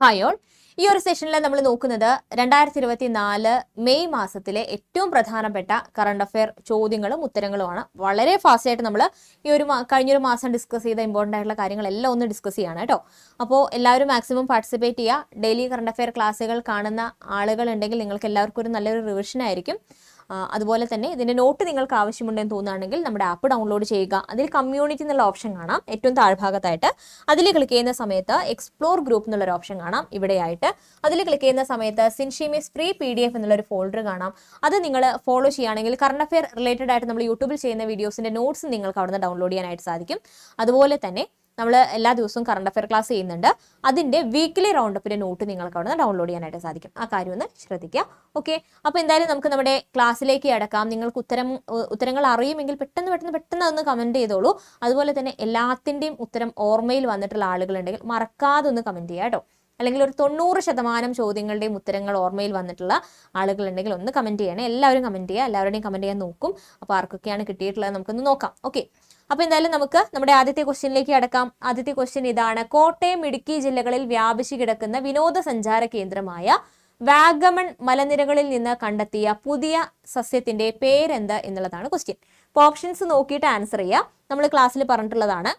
Hi all. ഈ ഒരു സെഷനിൽ നമ്മൾ നോക്കുന്നത് 2024 മെയ് മാസത്തിലെ ഏറ്റവും പ്രധാനപ്പെട്ട കറണ്ട് അഫെയർ ചോദ്യങ്ങളും ഉത്തരങ്ങളുമാണ്. വളരെ ഫാസ്റ്റ് ആയിട്ട് നമ്മൾ ഈ ഒരു കഴിഞ്ഞൊരു മാസം ഡിസ്കസ് ചെയ്ത ഇമ്പോർട്ടൻ്റ് ആയിട്ടുള്ള കാര്യങ്ങളെല്ലാം ഒന്ന് ഡിസ്കസ് ചെയ്യാണ് കേട്ടോ. അപ്പോൾ എല്ലാവരും മാക്സിമം പാർട്ടിസിപ്പേറ്റ് ചെയ്യുക. ഡെയിലി കറണ്ട് അഫെയർ ക്ലാസ്സുകൾ കാണുന്ന ആളുകൾ ഉണ്ടെങ്കിൽ നിങ്ങൾക്ക് എല്ലാവർക്കും ഒരു നല്ലൊരു റിവിഷൻ ആയിരിക്കും. അതുപോലെ തന്നെ ഇതിൻ്റെ നോട്ട് നിങ്ങൾക്ക് ആവശ്യമുണ്ടെന്ന് തോന്നുകയാണെങ്കിൽ നമ്മുടെ ആപ്പ് ഡൗൺലോഡ് ചെയ്യുക. അതിൽ കമ്മ്യൂണിറ്റി എന്നുള്ള ഓപ്ഷൻ കാണാം ഏറ്റവും താഴ്ഭാഗത്തായിട്ട്. അതിൽ ക്ലിക്ക് ചെയ്യുന്ന സമയത്ത് എക്സ്പ്ലോർ ഗ്രൂപ്പ് എന്നുള്ളൊരു ഓപ്ഷൻ കാണാം ഇവിടെയായിട്ട്. അതിൽ ക്ലിക്ക് ചെയ്യുന്ന സമയത്ത് സിൻഷീമിസ് ഫ്രീ PDF എന്നുള്ളൊരു ഫോൾഡർ കാണാം. അത് നിങ്ങൾ ഫോളോ ചെയ്യുകയാണെങ്കിൽ കറണ്ട് അഫെയർ റിലേറ്റഡ് ആയിട്ട് നമ്മൾ യൂട്യൂബിൽ ചെയ്യുന്ന വീഡിയോസിൻ്റെ നോട്ട്സ് നിങ്ങൾക്ക് അവിടെ നിന്ന് ഡൗൺലോഡ് ചെയ്യാനായിട്ട് സാധിക്കും. അതുപോലെ തന്നെ നമ്മൾ എല്ലാ ദിവസവും കറണ്ട് അഫെയർ ക്ലാസ് ചെയ്യുന്നുണ്ട്. അതിൻ്റെ വീക്ക്ലി റൗണ്ടപ്പിൻ്റെ നോട്ട് നിങ്ങൾക്ക് അവിടെ നിന്ന് ഡൗൺലോഡ് ചെയ്യാനായിട്ട് സാധിക്കും. ആ കാര്യം ഒന്ന് ശ്രദ്ധിക്കുക. ഓക്കെ, അപ്പോൾ എന്തായാലും നമുക്ക് നമ്മുടെ ക്ലാസ്സിലേക്ക് അടക്കാം. നിങ്ങൾക്ക് ഉത്തരങ്ങൾ അറിയുമെങ്കിൽ പെട്ടെന്ന് ഒന്ന് കമൻറ്റ് ചെയ്തോളൂ. അതുപോലെ തന്നെ എല്ലാത്തിൻ്റെയും ഉത്തരം ഓർമ്മയിൽ വന്നിട്ടുള്ള ആളുകളുണ്ടെങ്കിൽ മറക്കാതെ ഒന്ന് കമൻറ്റ് ചെയ്യുക കേട്ടോ. അല്ലെങ്കിൽ ഒരു 90% ചോദ്യങ്ങളുടെയും ഉത്തരങ്ങൾ ഓർമ്മയിൽ വന്നിട്ടുള്ള ആളുകളുണ്ടെങ്കിൽ ഒന്ന് കമൻറ്റ് ചെയ്യണേ. എല്ലാവരും കമൻറ്റ് ചെയ്യുക. എല്ലാവരുടെയും കമൻറ്റ് ചെയ്യാൻ നോക്കും. അപ്പോൾ ആർക്കൊക്കെയാണ് കിട്ടിയിട്ടുള്ളത് നമുക്കൊന്ന് നോക്കാം. ഓക്കെ, അപ്പോൾ എന്തായാലും നമുക്ക് നമ്മുടെ ആദ്യത്തെ ക്വസ്റ്റ്യനിലേക്ക് അടക്കാം. ആദ്യത്തെ ക്വസ്റ്റ്യൻ ഇതാണ്: കോട്ടയം, ഇടുക്കി ജില്ലകളിൽ വ്യാപിച്ചു കിടക്കുന്ന വിനോദസഞ്ചാര കേന്ദ്രമായ വാഗമൺ മലനിരകളിൽ നിന്ന് കണ്ടെത്തിയ പുതിയ സസ്യത്തിന്റെ പേരെന്ത് എന്നുള്ളതാണ് ക്വസ്റ്റ്യൻ. അപ്പോൾ ഓപ്ഷൻസ് നോക്കിയിട്ട് ആൻസർ ചെയ്യുക. നമ്മൾ ക്ലാസ്സിൽ പറഞ്ഞിട്ടുള്ളതാണ്.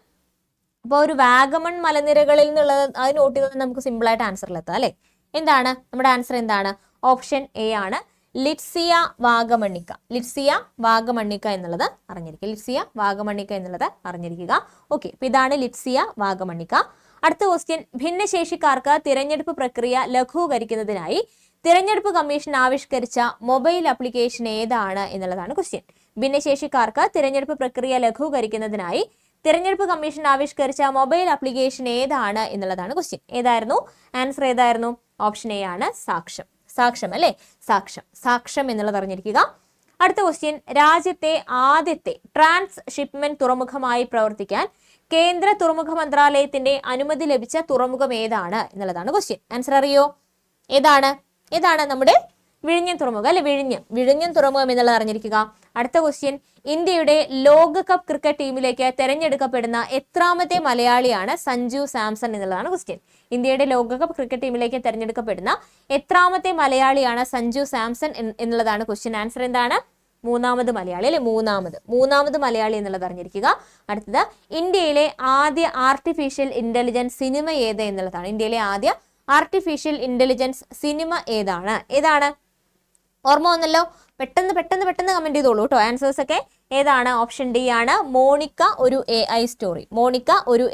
അപ്പോൾ ഒരു വാഗമൺ മലനിരകളിൽ നിന്നുള്ളത് അത് നോട്ട് ചെയ്താൽ നമുക്ക് സിമ്പിളായിട്ട് ആൻസറിലെത്താം അല്ലേ. എന്താണ് നമ്മുടെ ആൻസർ? എന്താണ്? ഓപ്ഷൻ എ ആണ്, ലിറ്റ്സിയ വാഗമണ്ണിക്ക. ലിറ്റ്സിയ വാഗമണ്ണിക്ക എന്നുള്ളത് അറിഞ്ഞിരിക്കുക. ലിറ്റ്സിയ വാഗമണ്ണിക്ക എന്നുള്ളത് അറിഞ്ഞിരിക്കുക. ഓക്കെ, അപ്പോൾ ഇതാണ് ലിറ്റ്സിയ വാഗമണ്ണിക്ക. അടുത്ത ക്വസ്റ്റ്യൻ: ഭിന്നശേഷിക്കാർക്ക് തിരഞ്ഞെടുപ്പ് പ്രക്രിയ ലഘൂകരിക്കുന്നതിനായി തിരഞ്ഞെടുപ്പ് കമ്മീഷൻ ആവിഷ്കരിച്ച മൊബൈൽ ആപ്ലിക്കേഷൻ ഏതാണ് എന്നുള്ളതാണ് ക്വസ്റ്റ്യൻ. ഭിന്നശേഷിക്കാർക്ക് തിരഞ്ഞെടുപ്പ് പ്രക്രിയ ലഘൂകരിക്കുന്നതിനായി തിരഞ്ഞെടുപ്പ് കമ്മീഷൻ ആവിഷ്കരിച്ച മൊബൈൽ ആപ്ലിക്കേഷൻ ഏതാണ് എന്നുള്ളതാണ് ക്വസ്റ്റ്യൻ. ഏതായിരുന്നു ആൻസർ? ഏതായിരുന്നു? ഓപ്ഷൻ എ ആണ്, സാക്ഷം. സാക്ഷം അല്ലേ, സാക്ഷം എന്നുള്ളത് അറിഞ്ഞിരിക്കുക. അടുത്ത ക്വസ്റ്റ്യൻ: രാജ്യത്തെ ആദ്യത്തെ ട്രാൻസ് ഷിപ്മെന്റ് തുറമുഖമായി പ്രവർത്തിക്കാൻ കേന്ദ്ര തുറമുഖ മന്ത്രാലയത്തിന്റെ അനുമതി ലഭിച്ച തുറമുഖം ഏതാണ് എന്നുള്ളതാണ് ക്വസ്റ്റ്യൻ. ആൻസർ അറിയോ? ഏതാണ്? നമ്മുടെ വിഴിഞ്ഞം തുറമുഖം അല്ലെ. വിഴിഞ്ഞം തുറമുഖം എന്നുള്ളത് അറിഞ്ഞിരിക്കുക. അടുത്ത ക്വസ്റ്റ്യൻ: ഇന്ത്യയുടെ ലോകകപ്പ് ക്രിക്കറ്റ് ടീമിലേക്ക് തെരഞ്ഞെടുക്കപ്പെടുന്ന എത്രാമത്തെ മലയാളിയാണ് സഞ്ജു സാംസൺ എന്നുള്ളതാണ് ക്വസ്റ്റ്യൻ. ഇന്ത്യയുടെ ലോകകപ്പ് ക്രിക്കറ്റ് ടീമിലേക്ക് തെരഞ്ഞെടുക്കപ്പെടുന്ന എത്രാമത്തെ മലയാളിയാണ് സഞ്ജു സാംസൺ എന്നുള്ളതാണ് ക്വസ്റ്റ്യൻ. ആൻസർ എന്താണ്? മൂന്നാമത് മലയാളി അല്ലെ. മൂന്നാമത് മലയാളി എന്നുള്ളത് അറിഞ്ഞിരിക്കുക. അടുത്തത്: ഇന്ത്യയിലെ ആദ്യ ആർട്ടിഫിഷ്യൽ ഇന്റലിജൻസ് സിനിമ ഏത് എന്നുള്ളതാണ്. ഇന്ത്യയിലെ ആദ്യ ആർട്ടിഫിഷ്യൽ ഇന്റലിജൻസ് സിനിമ ഏതാണ്? ഓർമ്മ വന്നല്ലോ. പെട്ടെന്ന് കമന്റ് ചെയ്തോളൂ കേട്ടോ ആൻസേഴ്സ് ഒക്കെ. ഏതാണ്? ഓപ്ഷൻ ഡി ആണ്, മോണിക്ക ഒരു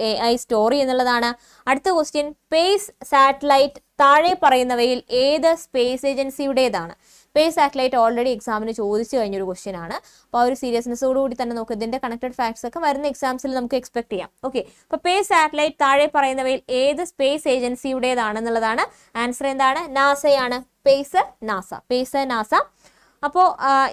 AI സ്റ്റോറി എന്നുള്ളതാണ്. അടുത്ത ക്വസ്റ്റ്യൻ: സ്പേസ് സാറ്റലൈറ്റ് താഴെ പറയുന്നവയിൽ ഏത് സ്പേസ് ഏജൻസിയുടേതാണ്? സ്പേസ് സാറ്റലൈറ്റ് ഓൾറെഡി എക്സാമിന് ചോദിച്ചു കഴിഞ്ഞൊരു ക്വസ്റ്റ്യൻ ആണ്. അപ്പോൾ ആ ഒരു സീരിയസ്നെസ്സോടുകൂടി തന്നെ നമുക്ക് ഇതിന്റെ കണക്റ്റഡ് ഫാക്ട്സ് ഒക്കെ വരുന്ന എക്സാംസിൽ നമുക്ക് എക്സ്പെക്ട് ചെയ്യാം. ഓക്കെ, അപ്പോൾ സ്പേസ് സാറ്റലൈറ്റ് താഴെ പറയുന്നവയിൽ ഏത് സ്പേസ് ഏജൻസിയുടേതാണെന്നുള്ളതാണ്. ആൻസർ എന്താണ്? നാസയാണ്. Space NASA. അപ്പോൾ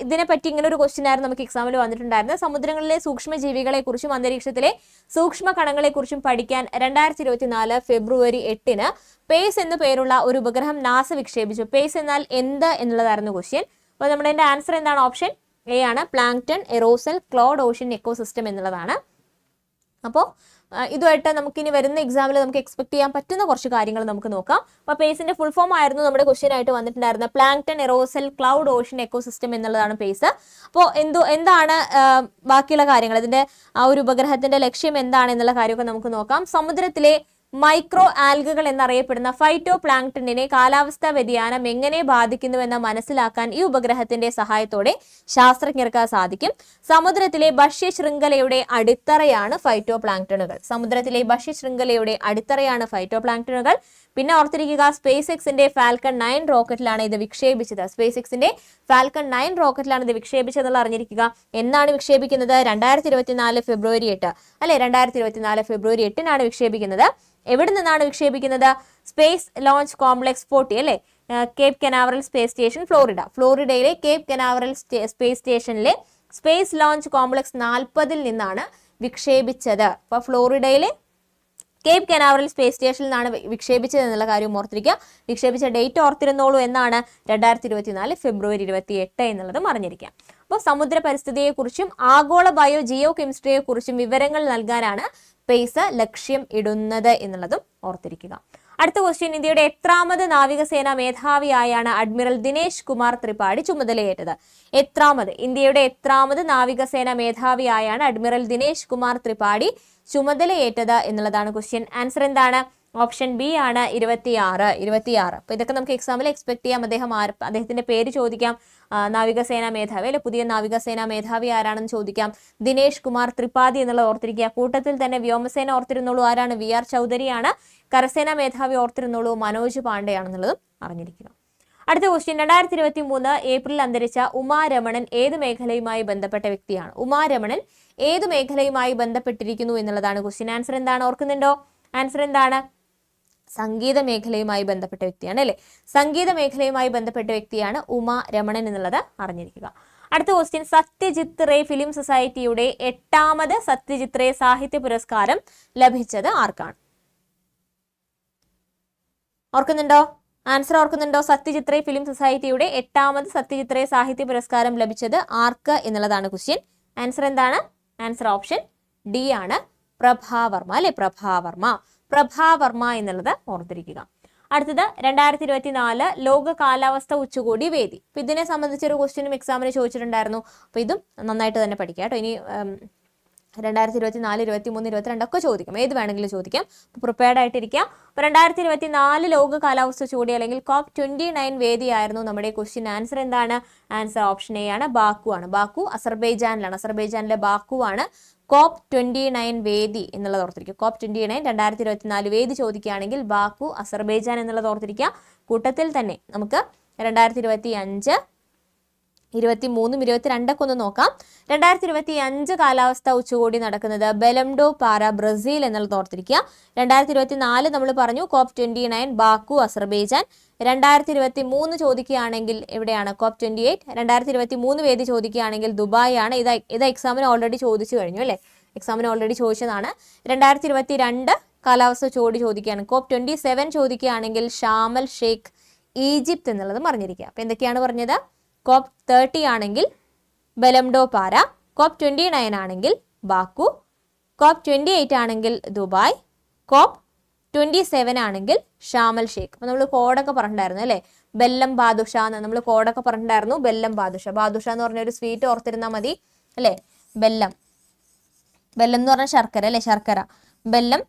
ഇതിനെപ്പറ്റി ഇങ്ങനെ ഒരു ക്വസ്റ്റ്യൻ ആയിരുന്നു നമുക്ക് എക്സാമിൽ വന്നിട്ടുണ്ടായിരുന്നത്. സമുദ്രങ്ങളിലെ സൂക്ഷ്മജീവികളെ കുറിച്ചും അന്തരീക്ഷത്തിലെ സൂക്ഷ്മ കണങ്ങളെ കുറിച്ചും പഠിക്കാൻ 2024 ഫെബ്രുവരി 8 പേസ് എന്നു പേരുള്ള ഒരു ഉപഗ്രഹം നാസ വിക്ഷേപിച്ചു. പേസ് എന്നാൽ എന്ത് എന്നുള്ളതായിരുന്നു ക്വസ്റ്റ്യൻ. അപ്പോൾ നമ്മുടെ ആൻസർ എന്താണ്? ഓപ്ഷൻ എ ആണ്, plankton, aerosol, Claude ocean ecosystem എന്നുള്ളതാണ്. അപ്പോൾ ഇതുമായിട്ട് നമുക്കിനി വരുന്ന എക്സാമിൽ നമുക്ക് എക്സ്പെക്ട് ചെയ്യാൻ പറ്റുന്ന കുറച്ച് കാര്യങ്ങൾ നമുക്ക് നോക്കാം. അപ്പോൾ പേസിന്റെ ഫുൾ ഫോം ആയിരുന്നു നമ്മുടെ ക്വസ്റ്റ്യൻ ആയിട്ട് വന്നിട്ടുണ്ടായിരുന്നത്. Plankton, aerosol, cloud ocean ecosystem എന്നുള്ളതാണ് പേസ്. അപ്പോൾ എന്താണ് ബാക്കിയുള്ള കാര്യങ്ങൾ, ഇതിന്റെ ആ ഒരു ഉപഗ്രഹത്തിന്റെ ലക്ഷ്യം എന്താണ് എന്നുള്ള കാര്യമൊക്കെ നമുക്ക് നോക്കാം. സമുദ്രത്തിലെ മൈക്രോ ആൽഗകൾ എന്നറിയപ്പെടുന്ന ഫൈറ്റോ പ്ലാങ്ക്ടണിനെ കാലാവസ്ഥാ വ്യതിയാനം എങ്ങനെ ബാധിക്കുന്നുവെന്ന് മനസ്സിലാക്കാൻ ഈ ഉപഗ്രഹത്തിന്റെ സഹായത്തോടെ ശാസ്ത്രജ്ഞർക്ക് സാധിക്കും. സമുദ്രത്തിലെ ഭക്ഷ്യശൃംഖലയുടെ അടിത്തറയാണ് ഫൈറ്റോ പ്ലാങ്ക്ടണുകൾ. പിന്നെ ഓർത്തിരിക്കുക, സ്പേസ് എക്സിന്റെ ഫാൽക്കൺ 9 റോക്കറ്റിലാണ് ഇത് വിക്ഷേപിച്ചത്. വിക്ഷേപിച്ചതെന്നുള്ള അറിഞ്ഞിരിക്കുക. എന്നാണ് വിക്ഷേപിക്കുന്നത്? 2024 ഫെബ്രുവരി 8 അല്ലെ. 2024 ഫെബ്രുവരി 8 വിക്ഷേപിക്കുന്നത്. എവിടെ നിന്നാണ് വിക്ഷേപിക്കുന്നത്? സ്പേസ് ലോഞ്ച് കോംപ്ലക്സ് 40 അല്ലെ, കേപ്പ് കനാവറൽ സ്പേസ് സ്റ്റേഷൻ, ഫ്ലോറിഡയിലെ കേപ്പ് കനാവറൽ സ്പേസ് സ്റ്റേഷനിലെ സ്പേസ് ലോഞ്ച് കോംപ്ലക്സ് 40 നിന്നാണ് വിക്ഷേപിച്ചത്. അപ്പോൾ ഫ്ലോറിഡയിലെ കേപ്പ് കനാവറൽ സ്പേസ് സ്റ്റേഷനിൽ നിന്നാണ് വിക്ഷേപിച്ചത് എന്നുള്ള കാര്യം ഓർത്തിരിക്കുക. വിക്ഷേപിച്ച ഡേറ്റ് ഓർത്തിരുന്നോളൂ. എന്നാണ്? 2024 ഫെബ്രുവരി 28 എന്നുള്ളതും അറിഞ്ഞിരിക്കുക. അപ്പോൾ സമുദ്ര പരിസ്ഥിതിയെക്കുറിച്ചും ആഗോള ജിയോ കെമിസ്ട്രിയെക്കുറിച്ചും വിവരങ്ങൾ നൽകാനാണ് പേസ് ലക്ഷ്യം ഇടുന്നത് എന്നുള്ളതും ഓർത്തിരിക്കുക. അടുത്ത ക്വസ്റ്റ്യൻ, ഇന്ത്യയുടെ എത്രാമത് നാവികസേനാ മേധാവിയായാണ് അഡ്മിറൽ ദിനേശ് കുമാർ ത്രിപാഠി ചുമതലയേറ്റത്? ഇന്ത്യയുടെ എത്രാമത് നാവികസേനാ മേധാവിയായാണ് അഡ്മിറൽ ദിനേശ് കുമാർ ത്രിപാഠി ചുമതലയേറ്റത് എന്നുള്ളതാണ് ക്വസ്റ്റ്യൻ. ആൻസർ എന്താണ്? ഓപ്ഷൻ ബി ആണ് 26. അപ്പൊ ഇതൊക്കെ നമുക്ക് എക്സാമിൽ എക്സ്പെക്ട് ചെയ്യാം. അദ്ദേഹത്തിന്റെ പേര് ചോദിക്കാം. നാവികസേനാ മേധാവി അല്ലെ, പുതിയ നാവികസേനാ മേധാവി ആരാണെന്ന് ചോദിക്കാം. ദിനേശ് കുമാർ ത്രിപാഠി എന്നുള്ളത് ഓർത്തിരിക്കുക. കൂട്ടത്തിൽ തന്നെ വ്യോമസേന ഓർത്തിരുന്നോളൂ, ആരാണ്? VR ചൗധരിയാണ്. കരസേനാ മേധാവി ഓർത്തിരുന്നോളൂ, മനോജ് പാണ്ഡെയാണെന്നുള്ളതും അറിഞ്ഞിരിക്കുക. അടുത്ത ക്വസ്റ്റ്യൻ, 2023 ഏപ്രിൽ അന്തരിച്ച ഉമാരമണൻ ഏത് മേഖലയുമായി ബന്ധപ്പെട്ട വ്യക്തിയാണ്? ഉമാരമണൻ ഏത് മേഖലയുമായി ബന്ധപ്പെട്ടിരിക്കുന്നു എന്നുള്ളതാണ് ക്വസ്റ്റ്യൻ. ആൻസർ എന്താണ്? ഓർക്കുന്നുണ്ടോ? ആൻസർ എന്താണ്? സംഗീത മേഖലയുമായി ബന്ധപ്പെട്ട വ്യക്തിയാണ് അല്ലെ. സംഗീത മേഖലയുമായി ബന്ധപ്പെട്ട വ്യക്തിയാണ് ഉമാ രമണൻ എന്നുള്ളത് അറിഞ്ഞിരിക്കുക. അടുത്ത ക്വസ്റ്റ്യൻ, സത്യജിത് റേ ഫിലിം സൊസൈറ്റിയുടെ 8ാമത് സത്യജിത് റേ സാഹിത്യ പുരസ്കാരം ലഭിച്ചത് ആർക്കാണ്? ഓർക്കുന്നുണ്ടോ? ആൻസർ ഓർക്കുന്നുണ്ടോ? സത്യജിത് റേ ഫിലിം സൊസൈറ്റിയുടെ 8ാമത് സത്യജിത് റേ സാഹിത്യ പുരസ്കാരം ലഭിച്ചത് ആർക്ക് എന്നുള്ളതാണ് ക്വസ്റ്റ്യൻ. ആൻസർ എന്താണ്? ആൻസർ ഓപ്ഷൻ ഡി ആണ്, പ്രഭാവർമ്മ അല്ലെ. പ്രഭാവർമ്മ എന്നുള്ളത് ഓർത്തിരിക്കുക. അടുത്തത് 2024 ലോക കാലാവസ്ഥ ഉച്ചകോടി വേദി. അപ്പൊ ഇതിനെ സംബന്ധിച്ചൊരു ക്വസ്റ്റ്യനും എക്സാമിന് ചോദിച്ചിട്ടുണ്ടായിരുന്നു. അപ്പൊ ഇതും നന്നായിട്ട് തന്നെ പഠിക്കുക കേട്ടോ. ഇനി 2024, 23, 22 ഒക്കെ ചോദിക്കാം, ഏത് വേണമെങ്കിലും ചോദിക്കാം. അപ്പോൾ പ്രിപ്പയർഡ് ആയിട്ടിരിക്കുക. അപ്പോൾ 2024 ലോക കാലാവസ്ഥ ഉച്ചകോടി അല്ലെങ്കിൽ COP29 വേദിയായിരുന്നു നമ്മുടെ ക്വസ്റ്റ്യൻ. ആൻസർ എന്താണ്? ആൻസർ ഓപ്ഷൻ എ ആണ്, ബാക്കു ആണ്. ബാക്കു അസർബൈജാനിലാണ്. അസർബൈജാനിലെ ബാക്കു ആണ് COP29 വേദി എന്നുള്ളത് ഓർത്തിരിക്കുക. COP29 2024 വേദി ചോദിക്കുകയാണെങ്കിൽ ബാക്കു അസർബൈജാൻ എന്നുള്ളത് ഓർത്തിരിക്കുക. കൂട്ടത്തിൽ തന്നെ നമുക്ക് 2025, 23, 22 ഒക്കെ ഒന്ന് നോക്കാം. 2025 കാലാവസ്ഥ ഉച്ചകോടി നടക്കുന്നത് ബെലംഡോ പാറ, ബ്രസീൽ എന്നുള്ളത് ഓർത്തിരിക്കുക. 2024 നമ്മൾ പറഞ്ഞു COP29 ബാക്കു അസർബൈജാൻ. 2023 ചോദിക്കുകയാണെങ്കിൽ എവിടെയാണ്? COP28. 2023 വേദി ചോദിക്കുകയാണെങ്കിൽ ദുബായ് ആണ്. ഇത് എക്സാമിന് ഓൾറെഡി ചോദിച്ചു കഴിഞ്ഞു അല്ലേ. എക്സാമിന് ഓൾറെഡി ചോദിച്ചതാണ്. 2022 കാലാവസ്ഥ ഉച്ചകോടി ചോദിക്കുകയാണ്. COP27 ചോദിക്കുകയാണെങ്കിൽ ഷാമൽ ഷെയ്ഖ്, ഈജിപ്ത് എന്നുള്ളത് അറിഞ്ഞിരിക്കുക. അപ്പൊ എന്തൊക്കെയാണ് പറഞ്ഞത്? COP30 ആണെങ്കിൽ ബെലംഡോ പാര, COP29 ആണെങ്കിൽ ബാക്കു, COP28 ആണെങ്കിൽ ദുബായ്, COP27 ആണെങ്കിൽ ഷാമൽ ഷെയ്ഖ്. അപ്പൊ നമ്മൾ കോഡൊക്കെ പറഞ്ഞിട്ടുണ്ടായിരുന്നു അല്ലെ. ബെല്ലം ബാദുഷ എന്ന് നമ്മൾ കോഡൊക്കെ പറഞ്ഞിട്ടുണ്ടായിരുന്നു. ബെല്ലം ബാദുഷ എന്ന് പറഞ്ഞ ഒരു സ്വീറ്റ് ഓർത്തിരുന്നാൽ മതി അല്ലെ. ബെല്ലം എന്ന് പറഞ്ഞ ശർക്കര അല്ലെ, ശർക്കര. ബെല്ലം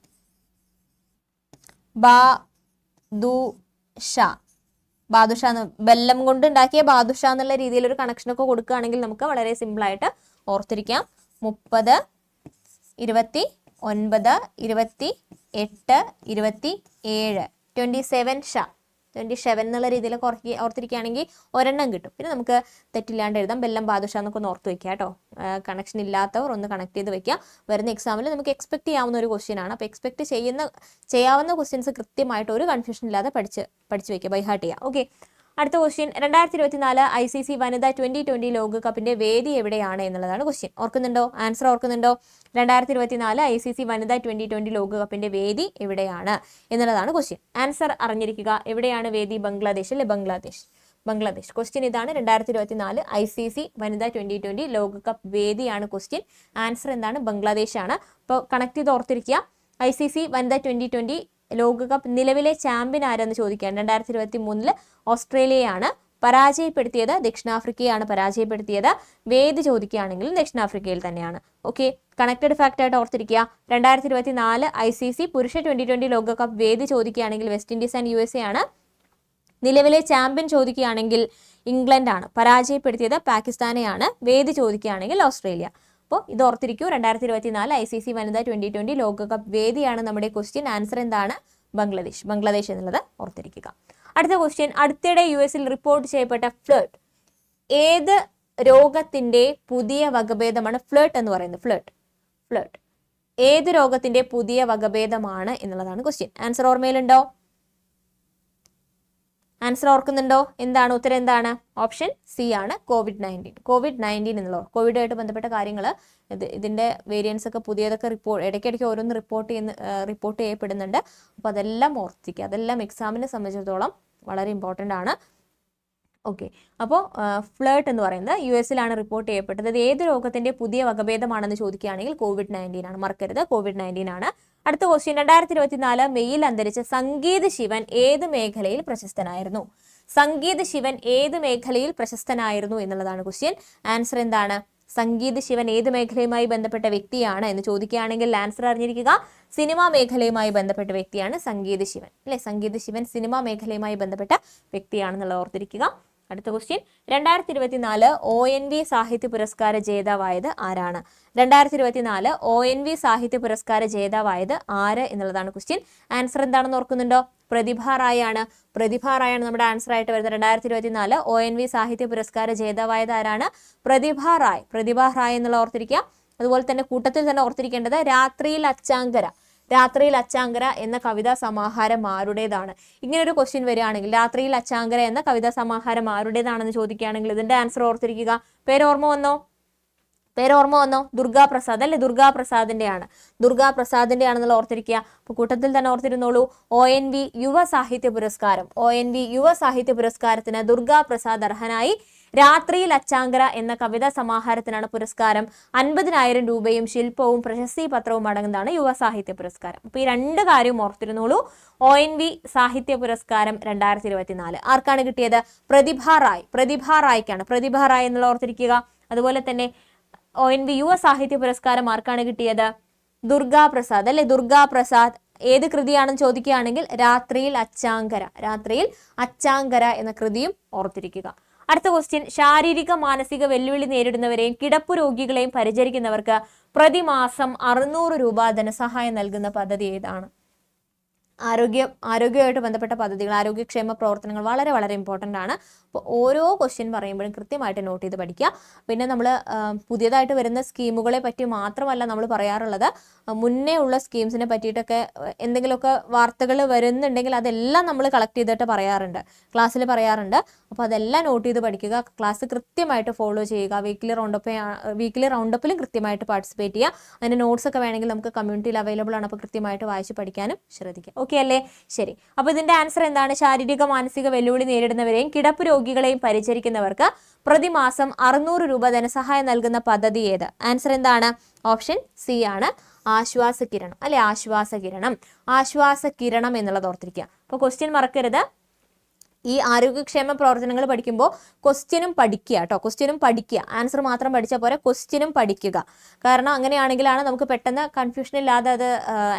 ബാദുഷ എന്ന്, ബെല്ലം കൊണ്ട് ഉണ്ടാക്കിയ ബാദുഷ എന്നുള്ള രീതിയിൽ ഒരു കണക്ഷനൊക്കെ കൊടുക്കുകയാണെങ്കിൽ നമുക്ക് വളരെ സിമ്പിൾ ആയിട്ട് ഓർത്തിരിക്കാം. 30, 29, 28, 27, 27 എന്നുള്ള രീതിയിൽ ഓർത്തിരിക്കുകയാണെങ്കിൽ ഒരെണ്ണം കിട്ടും. പിന്നെ നമുക്ക് തെറ്റില്ലാണ്ട് എഴുതാം. ബെല്ലം ബാദുഷ എന്നൊക്കെ ഒന്ന് ഓർത്ത് വെക്കുക കേട്ടോ. കണക്ഷൻ ഇല്ലാത്തവർ ഒന്ന് കണക്ട് ചെയ്ത് വെക്കുക. വരുന്ന എക്സാമിൽ നമുക്ക് എക്സ്പെക്ട് ചെയ്യാവുന്ന ഒരു ക്വസ്റ്റ്യൻ ആണ്. അപ്പോൾ എക്സ്പെക്ട് ചെയ്യാവുന്ന ക്വസ്റ്റ്യൻസ് കൃത്യമായിട്ട് ഒരു കൺഫ്യൂഷൻ ഇല്ലാതെ പഠിച്ചു വെക്കുക, ബൈ ഹാർട്ട് ചെയ്യുക. ഓക്കെ. അടുത്ത ക്വസ്റ്റ്യൻ, 2024 ICC വനിതാ 2020 ലോകകപ്പിന്റെ വേദി എവിടെയാണ് എന്നുള്ളതാണ് ക്വസ്റ്റ്യൻ. ഓർക്കുന്നുണ്ടോ? ആൻസർ ഓർക്കുന്നുണ്ടോ? 2024 ICC വനിതാ 2020 ലോകകപ്പിന്റെ വേദി എവിടെയാണ് എന്നുള്ളതാണ് ക്വസ്റ്റ്യൻ. ആൻസർ അറിഞ്ഞിരിക്കുക. എവിടെയാണ് വേദി? ബംഗ്ലാദേശ് അല്ലെ. ബംഗ്ലാദേശ്. ക്വസ്റ്റ്യൻ ഇതാണ്. 2024 ICC വനിതാ 2020 ലോകകപ്പ് വേദിയാണ് ക്വസ്റ്റ്യൻ. ആൻസർ എന്താണ്? ബംഗ്ലാദേശ് ആണ്. അപ്പോൾ കണക്ട് ചെയ്ത് ഓർത്തിരിക്കുക. ICC വനിതാ 2020 ലോകകപ്പ് നിലവിലെ ചാമ്പ്യൻ ആരെന്ന് ചോദിക്കാൻ 2023 ഓസ്ട്രേലിയയാണ്. പരാജയപ്പെടുത്തിയത് ദക്ഷിണാഫ്രിക്കയാണ്. വേദി ചോദിക്കുകയാണെങ്കിൽ ദക്ഷിണാഫ്രിക്കയിൽ തന്നെയാണ്. ഓക്കെ. കണക്റ്റഡ് ഫാക്റ്റ് ആയിട്ട് ഓർത്തിരിക്കുക. 2024 ICC പുരുഷ 2020 ലോകകപ്പ് വേദി ചോദിക്കുകയാണെങ്കിൽ വെസ്റ്റ് ഇൻഡീസ് ആൻഡ് USA ആണ്. നിലവിലെ ചാമ്പ്യൻ ചോദിക്കുകയാണെങ്കിൽ ഇംഗ്ലണ്ട് ആണ്. പരാജയപ്പെടുത്തിയത് പാകിസ്ഥാനെയാണ്. വേദി ചോദിക്കുകയാണെങ്കിൽ ഓസ്ട്രേലിയ. അപ്പോൾ ഇത് ഓർത്തിരിക്കൂ. 2024 ICC വനിതാ 2020 ലോകകപ്പ് വേദിയാണ് നമ്മുടെ ക്വസ്റ്റ്യൻ. ആൻസർ എന്താണ്? ബംഗ്ലാദേശ് എന്നുള്ളത് ഓർത്തിരിക്കുക. അടുത്ത ക്വസ്റ്റ്യൻ, അടുത്തിടെ US റിപ്പോർട്ട് ചെയ്യപ്പെട്ട ഫ്ലഡ് ഏത് രോഗത്തിന്റെ പുതിയ വകഭേദമാണ്? ഫ്ലഡ് എന്ന് പറയുന്നത് ഫ്ലഡ് ഏത് രോഗത്തിന്റെ പുതിയ വകഭേദമാണ് എന്നുള്ളതാണ് ക്വസ്റ്റ്യൻ. ആൻസർ ഓർമ്മയിലുണ്ടോ? ആൻസർ ഓർക്കുന്നുണ്ടോ? എന്താണ് ഉത്തരം? എന്താണ്? ഓപ്ഷൻ സി ആണ്, കോവിഡ്-19 എന്നുള്ളത്. കോവിഡുമായിട്ട് ബന്ധപ്പെട്ട കാര്യങ്ങൾ, ഇതിന്റെ വേരിയൻസ് ഒക്കെ പുതിയതൊക്കെ ഇടയ്ക്കിടയ്ക്ക് ഓരോന്ന് റിപ്പോർട്ട് ചെയ്യപ്പെടുന്നുണ്ട്. അപ്പോൾ അതെല്ലാം ഓർത്തിരിക്കുക. അതെല്ലാം എക്സാമിനെ സംബന്ധിച്ചിടത്തോളം വളരെ ഇമ്പോർട്ടൻ്റ് ആണ്. ഓക്കെ. അപ്പോൾ ഫ്ലേർട്ട് എന്ന് പറയുന്നത് US റിപ്പോർട്ട് ചെയ്യപ്പെട്ടത്. ഇത് ഏത് രോഗത്തിന്റെ പുതിയ വകഭേദമാണെന്ന് ചോദിക്കുകയാണെങ്കിൽ COVID-19 ആണ്. മറക്കരുത്, COVID-19 ആണ്. അടുത്ത ക്വസ്റ്റ്യൻ, 2024 മെയ്യിൽ അന്തരിച്ച സംഗീത് ശിവൻ ഏത് മേഖലയിൽ പ്രശസ്തനായിരുന്നു? സംഗീത് ശിവൻ ഏത് മേഖലയിൽ പ്രശസ്തനായിരുന്നു എന്നുള്ളതാണ് ക്വസ്റ്റ്യൻ. ആൻസർ എന്താണ്? സംഗീത് ശിവൻ ഏത് മേഖലയുമായി ബന്ധപ്പെട്ട വ്യക്തിയാണ് എന്ന് ചോദിക്കുകയാണെങ്കിൽ ആൻസർ അറിഞ്ഞിരിക്കുക, സിനിമാ മേഖലയുമായി ബന്ധപ്പെട്ട വ്യക്തിയാണ് സംഗീത് ശിവൻ. അല്ലെ, സംഗീത് ശിവൻ സിനിമാ മേഖലയുമായി ബന്ധപ്പെട്ട വ്യക്തിയാണെന്നുള്ളത് ഓർത്തിരിക്കുക. അടുത്ത ക്വസ്റ്റ്യൻ, 2024 ONV സാഹിത്യ പുരസ്കാര ജേതാവായത് ആരാണ്? 2024 ONV സാഹിത്യ പുരസ്കാര ജേതാവായത് ആര് എന്നുള്ളതാണ് ക്വസ്റ്റ്യൻ. ആൻസർ എന്താണെന്ന് ഓർക്കുന്നുണ്ടോ? പ്രതിഭ റായ് ആണ്. പ്രതിഭ റായ് ആണ് നമ്മുടെ ആൻസർ ആയിട്ട് വരുന്നത്. 2024 ONV സാഹിത്യ പുരസ്കാര ജേതാവായത് ആരാണ്? പ്രതിഭ റായ്. പ്രതിഭ റായ് എന്നുള്ള ഓർത്തിരിക്കുക. അതുപോലെ തന്നെ കൂട്ടത്തിൽ തന്നെ ഓർത്തിരിക്കേണ്ടത് രാത്രിയിൽ അച്ചാങ്കര. രാത്രിയിൽ അച്ചാങ്കര എന്ന കവിതാ സമാഹാരം ആരുടേതാണ്? ഇങ്ങനെ ഒരു ക്വസ്റ്റ്യൻ വരികയാണെങ്കിൽ രാത്രിയിൽ അച്ചാങ്കര എന്ന കവിതാ സമാഹാരം ആരുടേതാണെന്ന് ചോദിക്കുകയാണെങ്കിൽ ഇതിന്റെ ആൻസർ ഓർത്തിരിക്കുക. പേരോർമ്മ വന്നോ? ദുർഗാപ്രസാദ്. അല്ലെ, ദുർഗാപ്രസാദിന്റെ ആണ്. ദുർഗാപ്രസാദിന്റെ ആണെന്നുള്ള ഓർത്തിരിക്കുക. അപ്പൊ കൂട്ടത്തിൽ തന്നെ ഓർത്തിരുന്നോളൂ, ONV യുവ സാഹിത്യ പുരസ്കാരം. ONV യുവ സാഹിത്യ പുരസ്കാരത്തിന് ദുർഗാപ്രസാദ് അർഹനായി. രാത്രിയിൽ അച്ചാങ്കര എന്ന കവിതാ സമാഹാരത്തിനാണ് പുരസ്കാരം. 50,000 രൂപയും ശില്പവും പ്രശസ്തി പത്രവും അടങ്ങുന്നതാണ് യുവ സാഹിത്യ പുരസ്കാരം. അപ്പൊ ഈ രണ്ട് കാര്യവും ഓർത്തിരുന്നോളൂ. ONV സാഹിത്യ പുരസ്കാരം 2024 ആർക്കാണ് കിട്ടിയത്? പ്രതിഭ റായ്. പ്രതിഭ റായ്ക്കാണ്. പ്രതിഭ റായ് എന്നുള്ള ഓർത്തിരിക്കുക. അതുപോലെ തന്നെ ONV യുവ സാഹിത്യ പുരസ്കാരം ആർക്കാണ് കിട്ടിയത്? ദുർഗാപ്രസാദ്. അല്ലെ, ദുർഗാപ്രസാദ് ഏത് കൃതിയാണെന്ന് ചോദിക്കുകയാണെങ്കിൽ രാത്രിയിൽ അച്ചാങ്കര. രാത്രിയിൽ അച്ചാങ്കര എന്ന കൃതിയും ഓർത്തിരിക്കുക. അടുത്ത ക്വസ്റ്റ്യൻ, ശാരീരിക മാനസിക വെല്ലുവിളി നേരിടുന്നവരെയും കിടപ്പു രോഗികളെയും പരിചരിക്കുന്നവർക്ക് പ്രതിമാസം 600 രൂപ ധനസഹായം നൽകുന്ന പദ്ധതി ഏതാണ്? ആരോഗ്യമായിട്ട് ബന്ധപ്പെട്ട പദ്ധതികൾ, ആരോഗ്യക്ഷേമ പ്രവർത്തനങ്ങൾ വളരെ വളരെ ഇമ്പോർട്ടൻ്റ് ആണ്. അപ്പോൾ ഓരോ ക്വസ്റ്റ്യൻ പറയുമ്പോഴും കൃത്യമായിട്ട് നോട്ട് ചെയ്ത് പഠിക്കുക. പിന്നെ നമ്മൾ പുതിയതായിട്ട് വരുന്ന സ്കീമുകളെ പറ്റി മാത്രമല്ല നമ്മൾ പറയാറുള്ളത്, മുന്നേ ഉള്ള സ്കീംസിനെ പറ്റിയിട്ടൊക്കെ എന്തെങ്കിലുമൊക്കെ വാർത്തകൾ വരുന്നുണ്ടെങ്കിൽ അതെല്ലാം നമ്മൾ കളക്ട് ചെയ്തിട്ട് പറയാറുണ്ട്, ക്ലാസ്സിൽ പറയാറുണ്ട്. അപ്പോൾ അതെല്ലാം നോട്ട് ചെയ്ത് പഠിക്കുക. ക്ലാസ് കൃത്യമായിട്ട് ഫോളോ ചെയ്യുക. വീക്ക്ലി റൗണ്ടപ്പിലും കൃത്യമായിട്ട് പാർട്ടിസിപ്പേറ്റ് ചെയ്യുക. അതിൻ്റെ നോട്ട്സ് ഒക്കെ വേണമെങ്കിൽ നമുക്ക് കമ്മ്യൂണിറ്റിയിൽ അവൈലബിൾ ആണ്. അപ്പോൾ കൃത്യമായിട്ട് വായിച്ച് പഠിക്കാനും ശ്രദ്ധിക്കുക. ഓക്കെ അല്ലേ? ശരി. അപ്പോൾ ഇതിന്റെ ആൻസർ എന്താണ്? ശാരീരിക മാനസിക വെല്ലുവിളി നേരിടുന്നവരെയും കിടപ്പ് രോഗികളെയും പരിചരിക്കുന്നവർക്ക് പ്രതിമാസം 600 രൂപ ധനസഹായം നൽകുന്ന പദ്ധതി ഏത്? ആൻസർ എന്താണ്? ഓപ്ഷൻ സി ആണ്, ആശ്വാസകിരണം. അല്ലെ, ആശ്വാസകിരണം. ആശ്വാസകിരണം എന്നുള്ളത് ഓർത്തിരിക്കുക. അപ്പോൾ ക്വസ്റ്റ്യൻ മറക്കരുത്. ഈ ആരോഗ്യക്ഷേമ പ്രവർത്തനങ്ങൾ പഠിക്കുമ്പോൾ ക്വസ്റ്റ്യനും പഠിക്കുക കേട്ടോ. ക്വസ്റ്റ്യനും പഠിക്കുക. ആൻസർ മാത്രം പഠിച്ചാൽ പോരെ, ക്വസ്റ്റ്യനും പഠിക്കുക. കാരണം അങ്ങനെയാണെങ്കിലാണ് നമുക്ക് പെട്ടെന്ന് കൺഫ്യൂഷൻ ഇല്ലാതെ അത്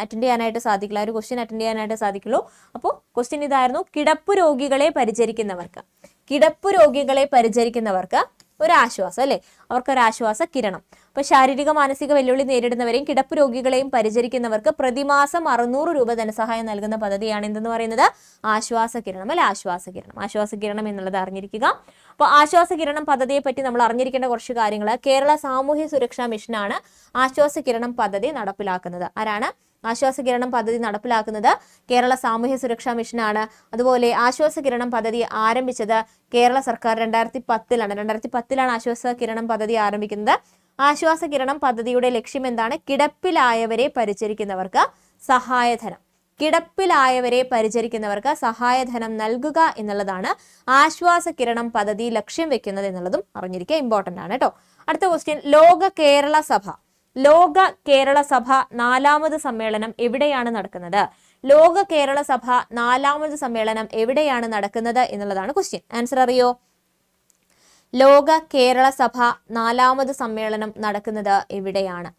അറ്റൻഡ് ചെയ്യാനായിട്ട് സാധിക്കില്ല, ഒരു ക്വസ്റ്റ്യൻ അറ്റൻഡ് ചെയ്യാനായിട്ട് സാധിക്കുള്ളൂ. അപ്പോൾ ക്വസ്റ്റ്യൻ ഇതായിരുന്നു, കിടപ്പു രോഗികളെ പരിചരിക്കുന്നവർക്ക്. കിടപ്പു രോഗികളെ പരിചരിക്കുന്നവർക്ക് ഒരാശ്വാസം. അല്ലെ, അവർക്കൊരാശ്വാസ കിരണം. അപ്പൊ ശാരീരിക മാനസിക വെല്ലുവിളി നേരിടുന്നവരെയും കിടപ്പ് രോഗികളെയും പരിചരിക്കുന്നവർക്ക് പ്രതിമാസം 600 രൂപ ധനസഹായം നൽകുന്ന പദ്ധതിയാണ് എന്തെന്ന് പറയുന്നത്? ആശ്വാസകിരണം. അല്ലെ, ആശ്വാസകിരണം. ആശ്വാസകിരണം എന്നുള്ളത് അറിഞ്ഞിരിക്കുക. അപ്പോൾ ആശ്വാസകിരണം പദ്ധതിയെ പറ്റി നമ്മൾ അറിഞ്ഞിരിക്കേണ്ട കുറച്ച് കാര്യങ്ങൾ. കേരള സാമൂഹ്യ സുരക്ഷാ മിഷനാണ് ആശ്വാസകിരണം പദ്ധതി നടപ്പിലാക്കുന്നത്. ആരാണ് ആശ്വാസകിരണം പദ്ധതി നടപ്പിലാക്കുന്നത്? കേരള സാമൂഹ്യ സുരക്ഷാ മിഷനാണ്. അതുപോലെ ആശ്വാസകിരണം പദ്ധതി ആരംഭിച്ചത് കേരള സർക്കാർ 2010 2010 ആശ്വാസകിരണം പദ്ധതി ആരംഭിക്കുന്നത്. ആശ്വാസകിരണം പദ്ധതിയുടെ ലക്ഷ്യം എന്താണ്? കിടപ്പിലായവരെ പരിചരിക്കുന്നവർക്ക് സഹായധനം. കിടപ്പിലായവരെ പരിചരിക്കുന്നവർക്ക് സഹായധനം നൽകുക എന്നുള്ളതാണ് ആശ്വാസകിരണം പദ്ധതി ലക്ഷ്യം വെക്കുന്നത് എന്നുള്ളതും അറിഞ്ഞിരിക്കുക. ഇമ്പോർട്ടൻ്റ് ആണ് കേട്ടോ. അടുത്ത ക്വസ്റ്റ്യൻ, ലോക കേരള സഭ 4ാമത് സമ്മേളനം എവിടെയാണ് നടക്കുന്നത്? ലോക കേരള സഭ 4ാമത് സമ്മേളനം എവിടെയാണ് നടക്കുന്നത് എന്നുള്ളതാണ് ക്വസ്റ്റ്യൻ. ആൻസർ അറിയോ? ലോക കേരള സഭ 4ാമത് സമ്മേളനം നടക്കുന്നത് എവിടെയാണ്?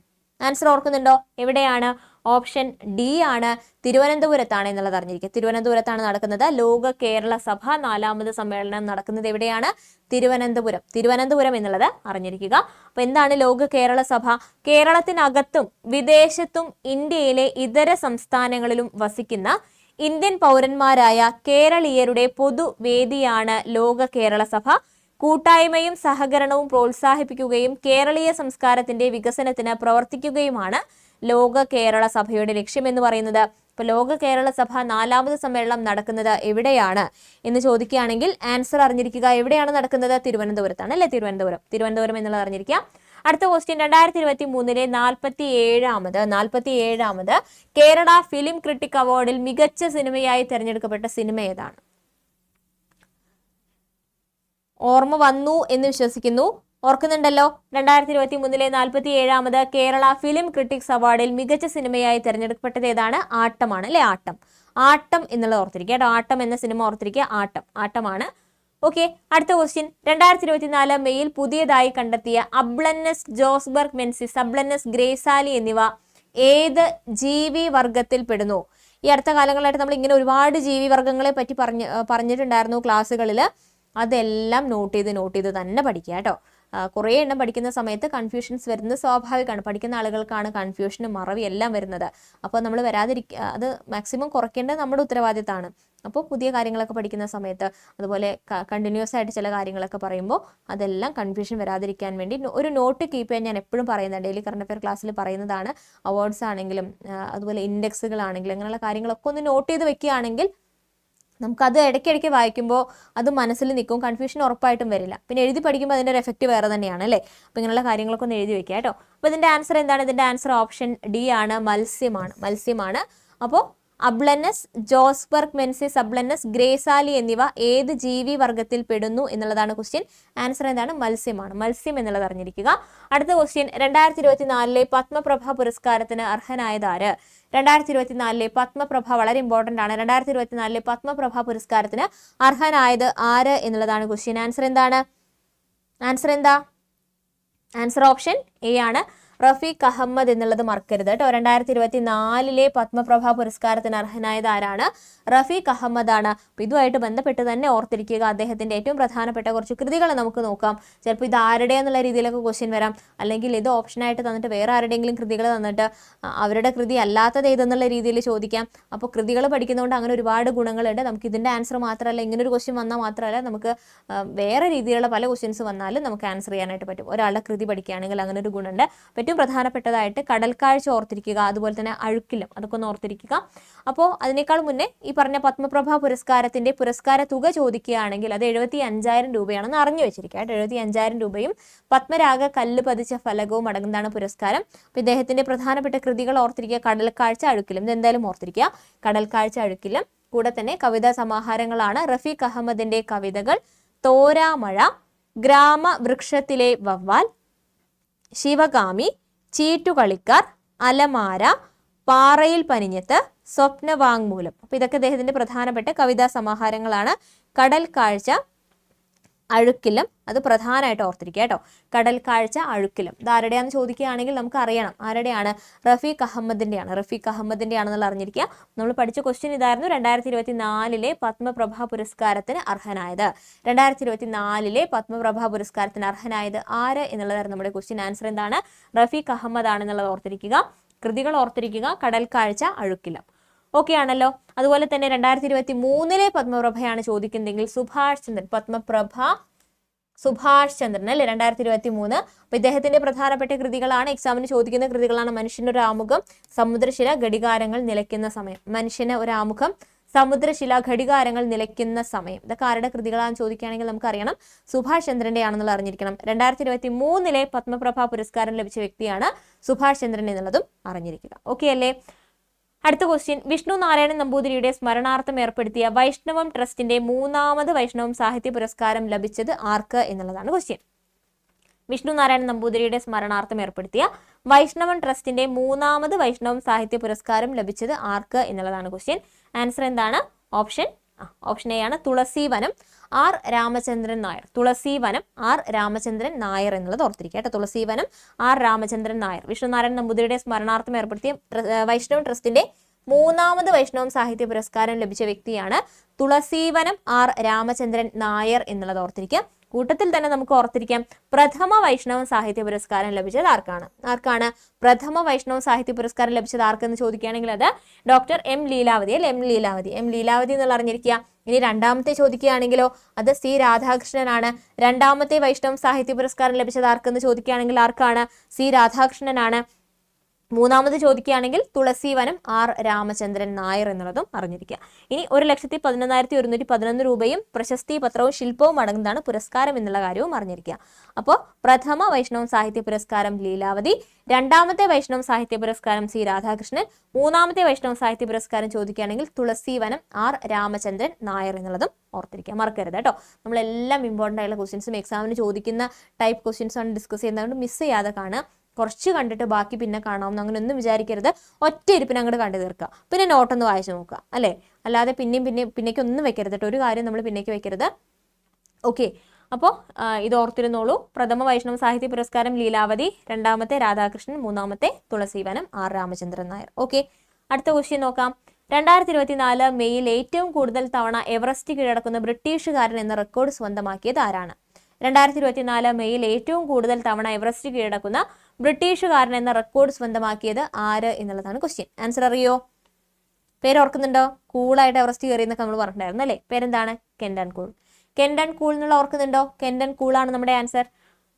ആൻസർ ഓർക്കുന്നുണ്ടോ? എവിടെയാണ്? ഓപ്ഷൻ ഡി ആണ്, തിരുവനന്തപുരത്താണ് എന്നുള്ളത് അറിഞ്ഞിരിക്കുക. തിരുവനന്തപുരത്താണ് നടക്കുന്നത്. ലോക കേരള സഭ 4ാമത് സമ്മേളനം നടക്കുന്നത് എവിടെയാണ്? തിരുവനന്തപുരം. തിരുവനന്തപുരം എന്നുള്ളത് അറിഞ്ഞിരിക്കുക. അപ്പൊ എന്താണ് ലോക കേരള സഭ? കേരളത്തിനകത്തും വിദേശത്തും ഇന്ത്യയിലെ ഇതര സംസ്ഥാനങ്ങളിലും വസിക്കുന്ന ഇന്ത്യൻ പൗരന്മാരായ കേരളീയരുടെ പൊതുവേദിയാണ് ലോക കേരള സഭ. കൂട്ടായ്മയും സഹകരണവും പ്രോത്സാഹിപ്പിക്കുകയും കേരളീയ സംസ്കാരത്തിന്റെ വികസനത്തിന് പ്രവർത്തിക്കുകയുമാണ് ലോക കേരള സഭയുടെ ലക്ഷ്യം എന്ന് പറയുന്നത്. ഇപ്പൊ ലോക കേരള സഭ 4ാമത് സമ്മേളനം നടക്കുന്നത് എവിടെയാണ് എന്ന് ചോദിക്കുകയാണെങ്കിൽ ആൻസർ അറിഞ്ഞിരിക്കുക. എവിടെയാണ് നടക്കുന്നത്? തിരുവനന്തപുരത്താണ്. അല്ലെ, തിരുവനന്തപുരം എന്നുള്ളത് അറിഞ്ഞിരിക്കാം. അടുത്ത ക്വസ്റ്റ്യൻ, 2023 47ാമത് കേരള ഫിലിം ക്രിട്ടിക് അവാർഡിൽ മികച്ച സിനിമയായി തിരഞ്ഞെടുക്കപ്പെട്ട സിനിമ ഏതാണ്? ഓർമ്മ വന്നു എന്ന് വിശ്വസിക്കുന്നു. ഓർക്കുന്നുണ്ടല്ലോ, 2023 47ാമത് കേരള ഫിലിം ക്രിട്ടിക്സ് അവാർഡിൽ മികച്ച സിനിമയായി തിരഞ്ഞെടുക്കപ്പെട്ടത് ഏതാണ്? ആട്ടമാണ് അല്ലെ? ആട്ടം എന്നുള്ളത് ഓർത്തിരിക്കുക കേട്ടോ. ആട്ടം എന്ന സിനിമ ഓർത്തിരിക്കുക. ആട്ടമാണ്. ഓക്കെ, അടുത്ത ക്വസ്റ്റ്യൻ. 2024 മെയ്യിൽ പുതിയതായി കണ്ടെത്തിയ അബ്ലന്നസ് ജോസ്ബർഗ് മെൻസിസ്, അബ്ലന്നസ് ഗ്രേസാലി എന്നിവ ഏത് ജീവി വർഗത്തിൽ പെടുന്നു? ഈ അടുത്ത കാലങ്ങളായിട്ട് നമ്മൾ ഇങ്ങനെ ഒരുപാട് ജീവി വർഗങ്ങളെ പറ്റി പറഞ്ഞിട്ടുണ്ടായിരുന്നു ക്ലാസ്സുകളിൽ. അതെല്ലാം നോട്ട് ചെയ്ത് തന്നെ പഠിക്കുക കേട്ടോ. കുറേ എണ്ണം പഠിക്കുന്ന സമയത്ത് കൺഫ്യൂഷൻസ് വരുന്നത് സ്വാഭാവികമാണ്. പഠിക്കുന്ന ആളുകൾക്കാണ് കൺഫ്യൂഷനും മറവി എല്ലാം വരുന്നത്. അപ്പോൾ നമ്മൾ അത് മാക്സിമം കുറയ്ക്കേണ്ടത് നമ്മുടെ ഉത്തരവാദിത്തമാണ്. അപ്പോൾ പുതിയ കാര്യങ്ങളൊക്കെ പഠിക്കുന്ന സമയത്ത്, അതുപോലെ കണ്ടിന്യൂസ് ആയിട്ട് ചില കാര്യങ്ങളൊക്കെ പറയുമ്പോൾ അതെല്ലാം കൺഫ്യൂഷൻ വരാതിരിക്കാൻ വേണ്ടി ഒരു നോട്ട് കീപ്പ് ചെയ്യാൻ ഞാൻ എപ്പോഴും പറയുന്നത്, ഡെയിലി കറണ്ട് അഫെയർ ക്ലാസ്സിൽ പറയുന്നതാണ്. അവാർഡ്സ് ആണെങ്കിലും അതുപോലെ ഇൻഡെക്സുകളാണെങ്കിലും അങ്ങനെയുള്ള കാര്യങ്ങളൊക്കെ ഒന്ന് നോട്ട് ചെയ്ത് വെക്കുകയാണെങ്കിൽ നമുക്കത് ഇടയ്ക്കിടയ്ക്ക് വായിക്കുമ്പോൾ അത് മനസ്സിൽ നിൽക്കും, കൺഫ്യൂഷൻ ഉറപ്പായിട്ടും വരില്ല. പിന്നെ എഴുതി പഠിക്കുമ്പോൾ അതിൻ്റെ ഒരു എഫക്റ്റ് വേറെ തന്നെയാണ് അല്ലേ? അപ്പോൾ ഇങ്ങനെയുള്ള കാര്യങ്ങളൊക്കെ ഒന്ന് എഴുതി വെക്കുക കേട്ടോ. അപ്പോൾ ഇതിൻ്റെ ആൻസർ എന്താണ്? ഇതിൻ്റെ ആൻസർ ഓപ്ഷൻ ഡി ആണ്, മത്സ്യമാണ്. അപ്പോൾ അബ്ലന്നസ് ജോസ്ബർഗ് മെൻസിസ്, അബ്ലന്നസ് ഗ്രേസാലി എന്നിവ ഏത് ജീവി വർഗത്തിൽ പെടുന്നു എന്നുള്ളതാണ് ക്വസ്റ്റ്യൻ. ആൻസർ എന്താണ്? മത്സ്യം എന്നുള്ളത് അറിഞ്ഞിരിക്കുക. അടുത്ത ക്വസ്റ്റ്യൻ. 2024 പത്മപ്രഭ പുരസ്കാരത്തിന് അർഹനായത് ആര്? 2024 പത്മപ്രഭ വളരെ ഇമ്പോർട്ടൻ്റ് ആണ്. 2024 പത്മപ്രഭ പുരസ്കാരത്തിന് അർഹനായത് ആര് എന്നുള്ളതാണ് ക്വസ്റ്റ്യൻ. ആൻസർ എന്താ? ആൻസർ ഓപ്ഷൻ എ ആണ്, റഫീഖ് അഹമ്മദ് എന്നുള്ളത് മറക്കരുത് കേട്ടോ. 2024 പത്മപ്രഭ പുരസ്കാരത്തിന് അർഹനായത് ആരാണ്? റഫീഖ് അഹമ്മദ് ആണ്. അപ്പോൾ ഇതുമായിട്ട് ബന്ധപ്പെട്ട് തന്നെ ഓർത്തിരിക്കുക. അദ്ദേഹത്തിന്റെ ഏറ്റവും പ്രധാനപ്പെട്ട കുറച്ച് കൃതികൾ നമുക്ക് നോക്കാം. ചിലപ്പോൾ ഇത് ആരുടെ എന്നുള്ള രീതിയിലൊക്കെ ക്വസ്റ്റ്യൻ വരാം, അല്ലെങ്കിൽ ഇത് ഓപ്ഷനായിട്ട് തന്നിട്ട് വേറെ ആരുടെയെങ്കിലും കൃതികൾ തന്നിട്ട് അവരുടെ കൃതി അല്ലാത്തത് ഏതെന്നുള്ള രീതിയിൽ ചോദിക്കാം. അപ്പോൾ കൃതികൾ പഠിക്കുന്നതുകൊണ്ട് അങ്ങനെ ഒരുപാട് ഗുണങ്ങളുണ്ട്. നമുക്ക് ഇതിന്റെ ആൻസർ മാത്രമല്ല, ഇങ്ങനൊരു ക്വസ്റ്റ്യൻ വന്നാൽ മാത്രമല്ല, നമുക്ക് വേറെ രീതിയിലുള്ള പല ക്വസ്റ്റ്യൻസ് വന്നാലും നമുക്ക് ആൻസർ ചെയ്യാനായിട്ട് പറ്റും. ഒരാളുടെ കൃതി പഠിക്കുകയാണെങ്കിൽ അങ്ങനെ ഒരു ഗുണമുണ്ട്. ഏറ്റവും പ്രധാനപ്പെട്ടതായിട്ട് കടൽക്കാഴ്ച ഓർത്തിരിക്കുക, അതുപോലെ തന്നെ അഴുക്കിലും, അതൊക്കെ ഒന്ന് ഓർത്തിരിക്കുക. അപ്പോൾ അതിനേക്കാൾ മുന്നേ ഈ പറഞ്ഞ പത്മപ്രഭ പുരസ്കാരത്തിന്റെ പുരസ്കാര തുക ചോദിക്കുകയാണെങ്കിൽ അത് 75,000 രൂപയാണെന്ന് അറിഞ്ഞു വെച്ചിരിക്കുക. 75,000 രൂപയും പത്മരാഗ കല്ല് പതിച്ച ഫലകവും അടങ്ങുന്നതാണ് പുരസ്കാരം. അപ്പോൾ ഇദ്ദേഹത്തിന്റെ പ്രധാനപ്പെട്ട കൃതികൾ ഓർത്തിരിക്കുക. കടൽക്കാഴ്ച, അഴുക്കിലും, ഇതെന്തായാലും ഓർത്തിരിക്കുക. കടൽക്കാഴ്ച, അഴുക്കിലും. കൂടെ തന്നെ കവിതാ സമാഹാരങ്ങളാണ് റഫീഖ് അഹമ്മദിന്റെ കവിതകൾ തോരാമഴ, ഗ്രാമവൃക്ഷത്തിലെ വവ്വാൽ, ശിവകാമി, ചീട്ടുകളിക്കാർ, അലമാര, പാറയിൽ പനിഞ്ഞത്ത്, സ്വപ്നവാങ്മൂലം. അപ്പോൾ ഇതൊക്കെ അദ്ദേഹത്തിന്റെ പ്രധാനപ്പെട്ട കവിതാ സമാഹാരങ്ങളാണ്. കടൽക്കാഴ്ച, അഴുക്കിലും, അത് പ്രധാനമായിട്ട് ഓർത്തിരിക്കുക കേട്ടോ. കടൽക്കാഴ്ച, അഴുക്കിലും. ഇത് ആരുടെയാണെന്ന് ചോദിക്കുകയാണെങ്കിൽ നമുക്ക് അറിയണം ആരുടെയാണ്? റഫീഖ് അഹമ്മദിന്റെ ആണെന്നുള്ള അറിഞ്ഞിരിക്കുക. നമ്മൾ പഠിച്ച ക്വസ്റ്റ്യൻ ഇതായിരുന്നു. 2024 പത്മപ്രഭ പുരസ്കാരത്തിന് അർഹനായത്. 2024 പത്മപ്രഭ പുരസ്കാരത്തിന് അർഹനായത് ആര് എന്നുള്ളതായിരുന്നു നമ്മുടെ ക്വസ്റ്റ്യൻ. ആൻസർ എന്താണ്? റഫീഖ് അഹമ്മദ് ആണെന്നുള്ളത് ഓർത്തിരിക്കുക. കൃതികൾ ഓർത്തിരിക്കുക. കടൽക്കാഴ്ച, അഴുക്കിലും. ഓക്കെ ആണല്ലോ. അതുപോലെ തന്നെ 2023 പത്മപ്രഭയാണ് ചോദിക്കുന്നതെങ്കിൽ സുഭാഷ് ചന്ദ്രൻ അല്ലെ 2023. അപ്പൊ ഇദ്ദേഹത്തിന്റെ പ്രധാനപ്പെട്ട കൃതികളാണ്, എക്സാമിന് ചോദിക്കുന്ന കൃതികളാണ്. മനുഷ്യന് ഒരു ആമുഖം, സമുദ്രശില, ഘടികാരങ്ങൾ നിലയ്ക്കുന്ന സമയം. മനുഷ്യന് ഒരു ആമുഖം, സമുദ്രശില, ഘടികാരങ്ങൾ നിലയ്ക്കുന്ന സമയം. ഇതൊക്കെ ആരുടെ കൃതികളാണെന്ന് ചോദിക്കുകയാണെങ്കിൽ നമുക്കറിയണം സുഭാഷ് ചന്ദ്രന്റെ ആണെന്നുള്ള അറിഞ്ഞിരിക്കണം. 2023 പത്മപ്രഭ പുരസ്കാരം ലഭിച്ച വ്യക്തിയാണ് സുഭാഷ് ചന്ദ്രൻ എന്നുള്ളതും അറിഞ്ഞിരിക്കുക. ഓക്കെ അല്ലേ? അടുത്ത ക്വസ്റ്റ്യൻ. വിഷ്ണു നാരായണൻ നമ്പൂതിരിയുടെ സ്മരണാർത്ഥം ഏർപ്പെടുത്തിയ വൈഷ്ണവം ട്രസ്റ്റിന്റെ 3ാമത് വൈഷ്ണവം സാഹിത്യ പുരസ്കാരം ലഭിച്ചത് ആർക്ക് എന്നുള്ളതാണ് ക്വസ്റ്റ്യൻ. വിഷ്ണു നാരായണൻ നമ്പൂതിരിയുടെ സ്മരണാർത്ഥം ഏർപ്പെടുത്തിയ വൈഷ്ണവം ട്രസ്റ്റിന്റെ 3ാമത് വൈഷ്ണവം സാഹിത്യ പുരസ്കാരം ലഭിച്ചത് ആർക്ക് എന്നുള്ളതാണ് ക്വസ്റ്റ്യൻ. ആൻസർ എന്താണ്? ഓപ്ഷൻ എ ആണ്, തുളസീവനം ആർ രാമചന്ദ്രൻ നായർ. തുളസീവനം ആർ രാമചന്ദ്രൻ നായർ എന്നുള്ളത് ഓർത്തിരിക്കുക കേട്ടോ. തുളസീവനം ആർ രാമചന്ദ്രൻ നായർ. വിഷ്ണുനാരായണൻ നമ്പൂതിരിയുടെ സ്മരണാർത്ഥം ഏർപ്പെടുത്തിയ വൈഷ്ണവ ട്രസ്റ്റിന്റെ 3ാമത് വൈഷ്ണവം സാഹിത്യ പുരസ്കാരം ലഭിച്ച വ്യക്തിയാണ് തുളസീവനം ആർ രാമചന്ദ്രൻ നായർ എന്നുള്ളത് ഓർത്തിരിക്കുക. കൂട്ടത്തിൽ തന്നെ നമുക്ക് ഓർത്തിരിക്കാം പ്രഥമ വൈഷ്ണവ സാഹിത്യ പുരസ്കാരം ലഭിച്ചത് ആർക്കാണ് പ്രഥമ വൈഷ്ണവ സാഹിത്യ പുരസ്കാരം ലഭിച്ചത് ആർക്കെന്ന് ചോദിക്കുകയാണെങ്കിൽ അത് ഡോക്ടർ എം ലീലാവതി അല്ലെ. എം ലീലാവതി എന്നുള്ള അറിഞ്ഞിരിക്കുക. ഇനി രണ്ടാമത്തെ ചോദിക്കുകയാണെങ്കിലോ അത് സി രാധാകൃഷ്ണനാണ്. രണ്ടാമത്തെ വൈഷ്ണവ സാഹിത്യ പുരസ്കാരം ലഭിച്ചത് ആർക്കെന്ന് ചോദിക്കുകയാണെങ്കിൽ ആർക്കാണ്? സി രാധാകൃഷ്ണനാണ്. മൂന്നാമത് ചോദിക്കുകയാണെങ്കിൽ തുളസീവനം ആർ രാമചന്ദ്രൻ നായർ എന്നുള്ളതും അറിഞ്ഞിരിക്കുക. ഇനി 1,11,111 രൂപയും പ്രശസ്തി പത്രവും ശില്പവും അടങ്ങുന്നതാണ് പുരസ്കാരം എന്നുള്ള കാര്യവും അറിഞ്ഞിരിക്കുക. അപ്പോൾ പ്രഥമ വൈഷ്ണവ സാഹിത്യ പുരസ്കാരം ലീലാവതി, രണ്ടാമത്തെ വൈഷ്ണവ സാഹിത്യ പുരസ്കാരം സി രാധാകൃഷ്ണൻ, മൂന്നാമത്തെ വൈഷ്ണവ സാഹിത്യ പുരസ്കാരം ചോദിക്കുകയാണെങ്കിൽ തുളസീവനം ആർ രാമചന്ദ്രൻ നായർ എന്നുള്ളതും ഓർത്തിരിക്കുക, മറക്കരുത് കേട്ടോ. നമ്മളെല്ലാം ഇമ്പോർട്ടൻ്റ് ആയിട്ടുള്ള ക്വസ്റ്റ്യൻസും എക്സാമിന് ചോദിക്കുന്ന ടൈപ്പ് ക്വസ്റ്റ്യൻസ് ആണ് ഡിസ്കസ് ചെയ്യുന്നതുകൊണ്ട് മിസ് ചെയ്യാതെ കാണുക. കുറച്ച് കണ്ടിട്ട് ബാക്കി പിന്നെ കാണാമെന്ന് അങ്ങനെ ഒന്നും വിചാരിക്കരുത്. ഒറ്റ ഇരിപ്പിന് അങ്ങോട്ട് കണ്ടു തീർക്കുക. പിന്നെ നോട്ടൊന്ന് വായിച്ചു നോക്കുക, അല്ലേ? അല്ലാതെ പിന്നേക്ക് ഒന്നും വെക്കരുത് കേട്ടോ. ഒരു കാര്യം നമ്മൾ പിന്നേക്ക് വെക്കരുത്. ഓക്കെ, അപ്പോൾ ഇത് ഓർത്തിരുന്നോളൂ. പ്രഥമ വൈഷ്ണവ സാഹിത്യ പുരസ്കാരം ലീലാവതി, രണ്ടാമത്തെ രാധാകൃഷ്ണൻ, മൂന്നാമത്തെ തുളസീവനം ആർ രാമചന്ദ്രൻ നായർ. ഓക്കെ, അടുത്ത ക്വസ്റ്റ്യൻ നോക്കാം. 2024 മെയ്യിൽ ഏറ്റവും കൂടുതൽ തവണ എവറസ്റ്റ് കീഴടക്കുന്ന ബ്രിട്ടീഷുകാരൻ എന്ന റെക്കോർഡ് സ്വന്തമാക്കിയത് ആരാണ്? 2024 മെയ്യിൽ ഏറ്റവും കൂടുതൽ തവണ എവറസ്റ്റ് കീഴടക്കുന്ന ബ്രിട്ടീഷുകാരൻ എന്ന റെക്കോർഡ് സ്വന്തമാക്കിയത് ആര് എന്നുള്ളതാണ് ക്വസ്റ്റ്യൻ. ആൻസർ അറിയോ? പേര് ഓർക്കുന്നുണ്ടോ? കൂളായിട്ട് എവറസ്റ്റ് കയറി എന്നൊക്കെ നമ്മൾ പറഞ്ഞിട്ടുണ്ടായിരുന്നു അല്ലേ? പേരെന്താണ്? കെൻഡൻ കൂൾ. കെൻഡൻ കൂൾ എന്നുള്ള ഓർക്കുന്നുണ്ടോ? കെൻഡൻ കൂളാണ് നമ്മുടെ ആൻസർ.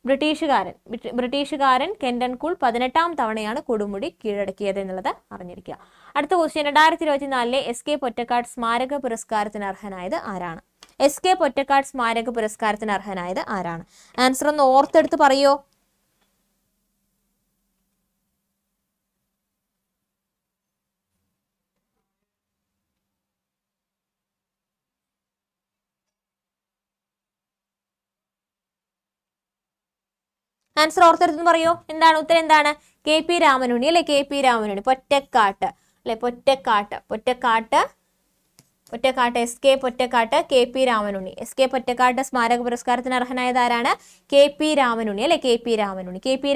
ബ്രിട്ടീഷുകാരൻ കെൻഡൻ കൂൾ 18ാം തവണയാണ് കൊടുമുടി കീഴടക്കിയത് എന്നുള്ളത് അറിഞ്ഞിരിക്കുക. അടുത്ത ക്വസ്റ്റ്യൻ, 2024 SK പൊറ്റക്കാട് സ്മാരക പുരസ്കാരത്തിന് അർഹനായത് ആരാണ്? SK പൊറ്റക്കാട് സ്മാരക പുരസ്കാരത്തിന് അർഹനായത് ആരാണ്? ആൻസർ ഒന്ന് ഓർത്തെടുത്ത് പറയോ? ആൻസർ ഓർത്തെടുത്ത് പറയോ? എന്താണ് ഉത്തരം? എന്താണ്? KP രാമനുണ്ണി അല്ലെ? KP രാമനുണ്ണി. പൊറ്റക്കാട്ട് അല്ലെ? Pottekkatt SK Pottekkatt KP Ramanunni. SK Pottekkatt സ്മാരക പുരസ്കാരത്തിന് അർഹനായത് ആരാണ്? KP രാമനുണ്ണി അല്ലെ? KP